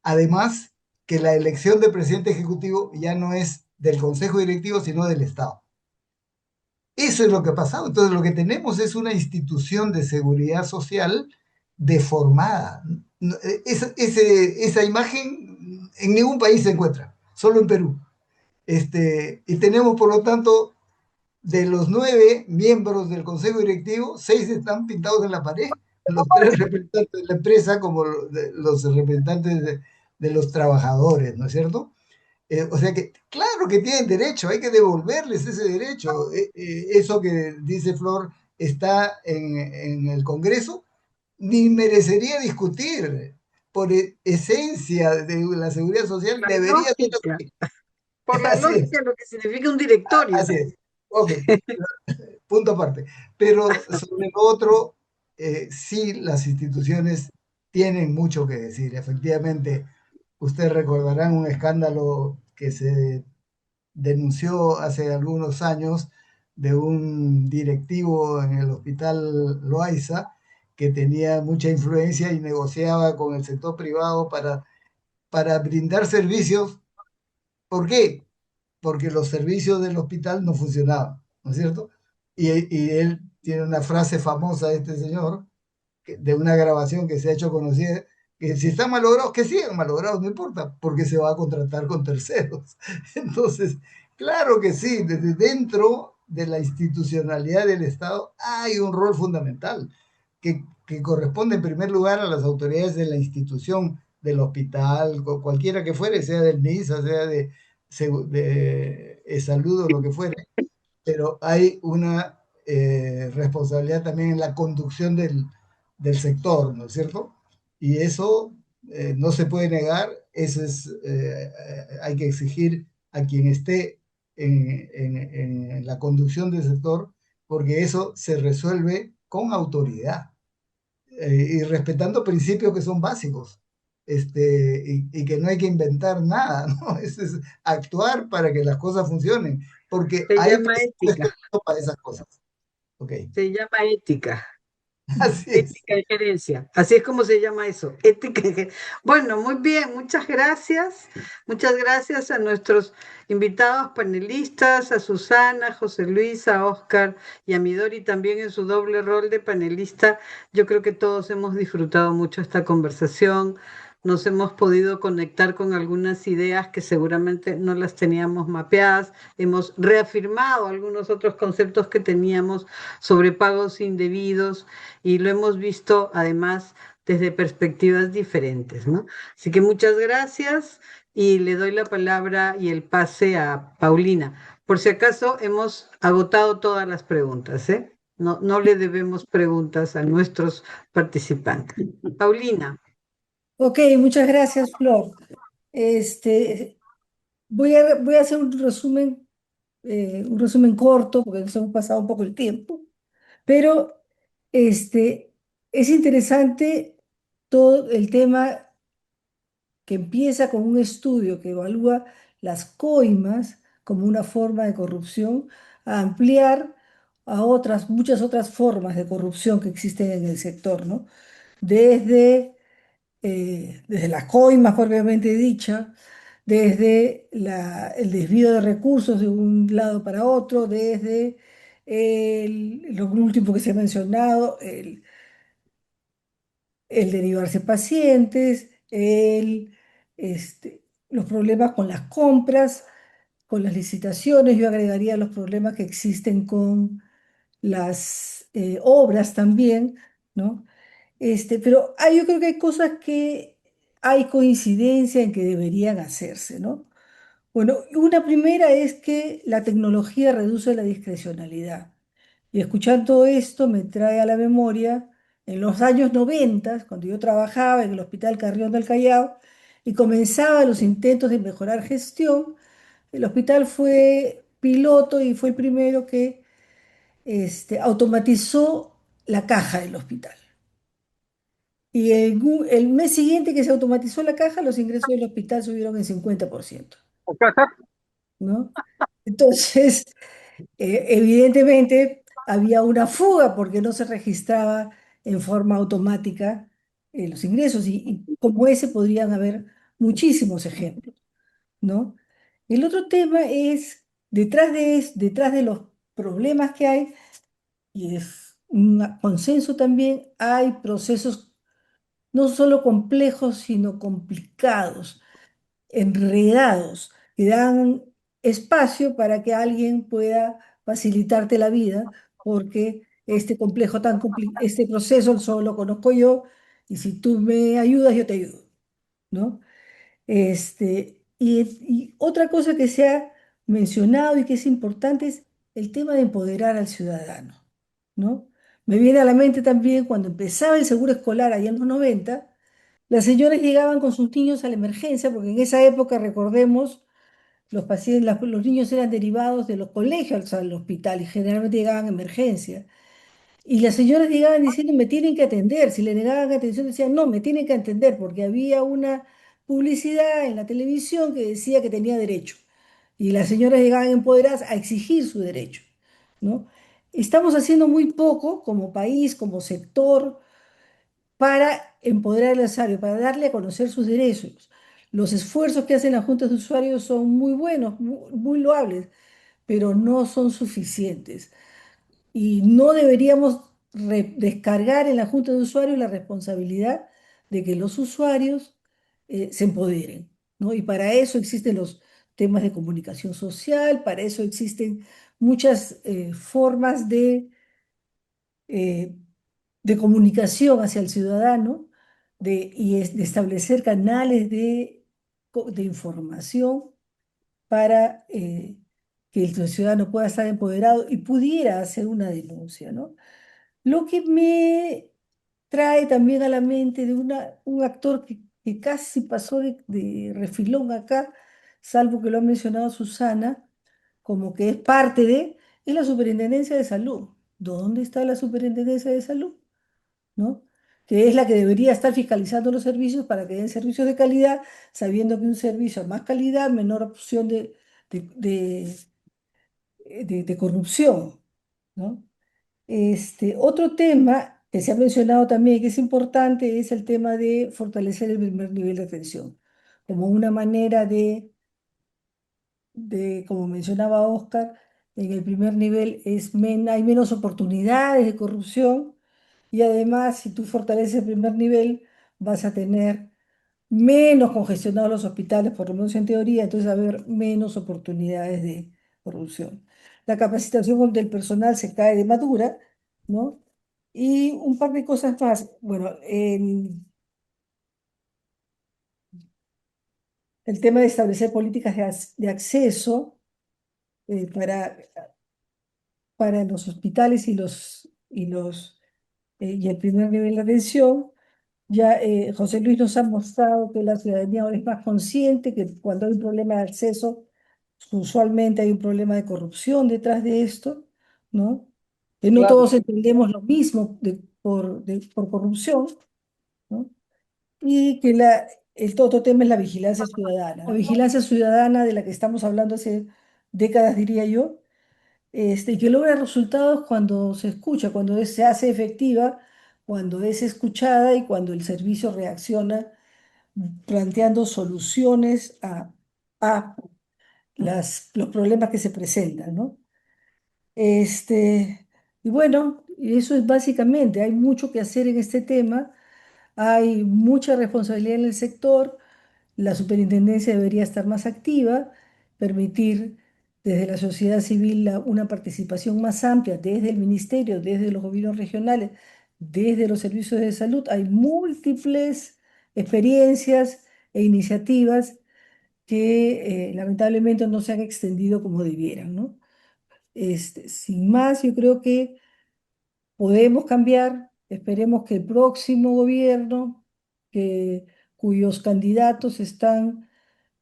Además, que la elección del presidente ejecutivo ya no es del Consejo Directivo, sino del Estado. Eso es lo que ha pasado. Entonces, lo que tenemos es una institución de seguridad social deformada. Esa imagen en ningún país se encuentra, solo en Perú. Y tenemos, por lo tanto, de los 9 miembros del Consejo Directivo, 6 están pintados en la pared. Los 3 representantes de la empresa como los representantes de los trabajadores, ¿no es cierto? O sea que, claro que tienen derecho, hay que devolverles ese derecho. Eso que dice Flor está en el Congreso, ni merecería discutir. Por esencia de la seguridad social, La debería ser lógica, así. por la Así es, lógica de lo que significa un directorio. así es. Ok, punto aparte. Pero sobre lo otro, sí, las instituciones tienen mucho que decir. Efectivamente, ustedes recordarán un escándalo que se denunció hace algunos años de un directivo en el hospital Loaiza que tenía mucha influencia y negociaba con el sector privado para brindar servicios. ¿Por qué? Porque los servicios del hospital no funcionaban, ¿no es cierto? Y él tiene una frase famosa de este señor, de una grabación que se ha hecho conocida, que si están malogrados, que sigan malogrados, no importa, porque se va a contratar con terceros. Entonces, claro que sí, desde dentro de la institucionalidad del Estado hay un rol fundamental que corresponde en primer lugar a las autoridades de la institución, del hospital, cualquiera que fuere, sea del MISA, sea de salud o lo que fuere, pero hay una responsabilidad también en la conducción del sector, ¿no es cierto? Y eso no se puede negar, eso es, hay que exigir a quien esté en la conducción del sector, porque eso se resuelve con autoridad y respetando principios que son básicos. Y que no hay que inventar nada, ¿no? Es actuar para que las cosas funcionen, porque Se hay llama presupuesto ética, para esas cosas. Ok, se llama ética. así es. Ética de gerencia, así es como se llama eso, ética de gerencia. Bueno, muy bien, muchas gracias a nuestros invitados panelistas, a Susana, a José Luis, a Oscar y a Midori también en su doble rol de panelista. Yo creo que todos hemos disfrutado mucho esta conversación, nos hemos podido conectar con algunas ideas que seguramente no las teníamos mapeadas, hemos reafirmado algunos otros conceptos que teníamos sobre pagos indebidos y lo hemos visto además desde perspectivas diferentes, ¿no? Así que muchas gracias y le doy la palabra y el pase a Paulina. Por si acaso hemos agotado todas las preguntas, ¿eh? No le debemos preguntas a nuestros participantes. Paulina. Ok, muchas gracias, Flor. Este, voy a hacer un resumen corto, porque nos hemos pasado un poco el tiempo, pero es interesante todo el tema que empieza con un estudio que evalúa las coimas como una forma de corrupción, a ampliar a muchas otras formas de corrupción que existen en el sector, ¿no? Desde las coimas propiamente dicha, desde el desvío de recursos de un lado para otro, desde lo último que se ha mencionado, el derivarse pacientes, los problemas con las compras, con las licitaciones. Yo agregaría los problemas que existen con las obras también, ¿no? Pero yo creo que hay cosas que hay coincidencia en que deberían hacerse, ¿no? Bueno, una primera es que la tecnología reduce la discrecionalidad. Y escuchando esto me trae a la memoria en los años 90, cuando yo trabajaba en el Hospital Carrión del Callao y comenzaban los intentos de mejorar gestión. El hospital fue piloto y fue el primero que automatizó la caja del hospital. Y el mes siguiente que se automatizó la caja, los ingresos del hospital subieron en 50%, ¿no? Entonces, evidentemente había una fuga porque no se registraba en forma automática los ingresos y como ese podrían haber muchísimos ejemplos, ¿no? El otro tema es, detrás de los problemas que hay, y es un consenso también, hay procesos no solo complejos, sino complicados, enredados, que dan espacio para que alguien pueda facilitarte la vida, porque este proceso solo lo conozco yo, y si tú me ayudas, yo te ayudo, ¿no? Y otra cosa que se ha mencionado y que es importante es el tema de empoderar al ciudadano, ¿no? Me viene a la mente también cuando empezaba el seguro escolar allá en los 90. Las señoras llegaban con sus niños a la emergencia, porque en esa época, recordemos, los niños eran derivados de los colegios al hospital y generalmente llegaban a emergencia. Y las señoras llegaban diciendo, me tienen que atender. Si le negaban atención, decían, no, me tienen que atender, porque había una publicidad en la televisión que decía que tenía derecho. Y las señoras llegaban empoderadas a exigir su derecho, ¿no? Estamos haciendo muy poco como país, como sector, para empoderar al usuario, para darle a conocer sus derechos. Los esfuerzos que hacen las juntas de usuarios son muy buenos, muy loables, pero no son suficientes. Y no deberíamos descargar en la junta de usuarios la responsabilidad de que los usuarios se empoderen, ¿no? Y para eso existen los temas de comunicación social, para eso existen muchas formas eh, de comunicación hacia el ciudadano de establecer canales de información para que el ciudadano pueda estar empoderado y pudiera hacer una denuncia, ¿no? Lo que me trae también a la mente de un actor que casi pasó de refilón acá, salvo que lo ha mencionado Susana, como que es parte es la Superintendencia de Salud. ¿Dónde está la Superintendencia de Salud? ¿No? Que es la que debería estar fiscalizando los servicios para que den servicios de calidad, sabiendo que un servicio a más calidad, menor opción de, de- de corrupción, ¿no? Otro tema que se ha mencionado también, que es importante, es el tema de fortalecer el primer nivel de atención, como una manera como mencionaba Oscar, en el primer nivel hay menos oportunidades de corrupción y además, si tú fortaleces el primer nivel, vas a tener menos congestionados los hospitales, por lo menos en teoría, entonces va a haber menos oportunidades de corrupción. La capacitación del personal se cae de madura, ¿no? Y un par de cosas más. Bueno, el tema de establecer políticas de acceso para los hospitales y y el primer nivel de atención. Ya José Luis nos ha mostrado que la ciudadanía ahora es más consciente, que cuando hay un problema de acceso, usualmente hay un problema de corrupción detrás de esto, ¿no? Que no Claro. todos entendemos lo mismo por corrupción, ¿no? Y que el otro tema es la vigilancia ciudadana. La vigilancia ciudadana de la que estamos hablando hace décadas, diría yo, y que logra resultados cuando se escucha, se hace efectiva, cuando es escuchada y cuando el servicio reacciona planteando soluciones a los problemas que se presentan, ¿no? Y bueno, eso es básicamente, hay mucho que hacer en este tema, hay mucha responsabilidad en el sector, la superintendencia debería estar más activa, permitir desde la sociedad civil una participación más amplia, desde el ministerio, desde los gobiernos regionales, desde los servicios de salud. Hay múltiples experiencias e iniciativas que lamentablemente no se han extendido como debieran, ¿no? Sin más, yo creo que podemos cambiar. Esperemos que el próximo gobierno, cuyos candidatos están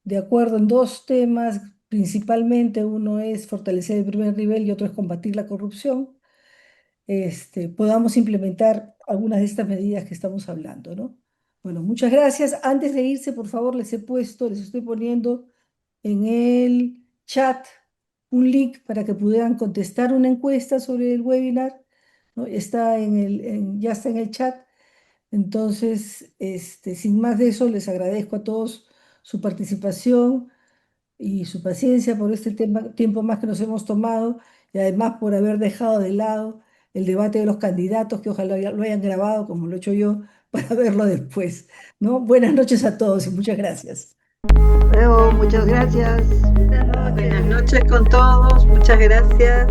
de acuerdo en dos temas, principalmente uno es fortalecer el primer nivel y otro es combatir la corrupción, podamos implementar algunas de estas medidas que estamos hablando, ¿no? Bueno, muchas gracias. Antes de irse, por favor, les estoy poniendo en el chat un link para que pudieran contestar una encuesta sobre el webinar, ¿no? Ya está en el chat. Entonces, sin más de eso, les agradezco a todos su participación y su paciencia por este tiempo más que nos hemos tomado y además por haber dejado de lado el debate de los candidatos, que ojalá lo hayan grabado como lo he hecho yo para verlo después, ¿no? Buenas noches a todos y muchas gracias. Luego, muchas gracias. Buenas noches con todos, muchas gracias.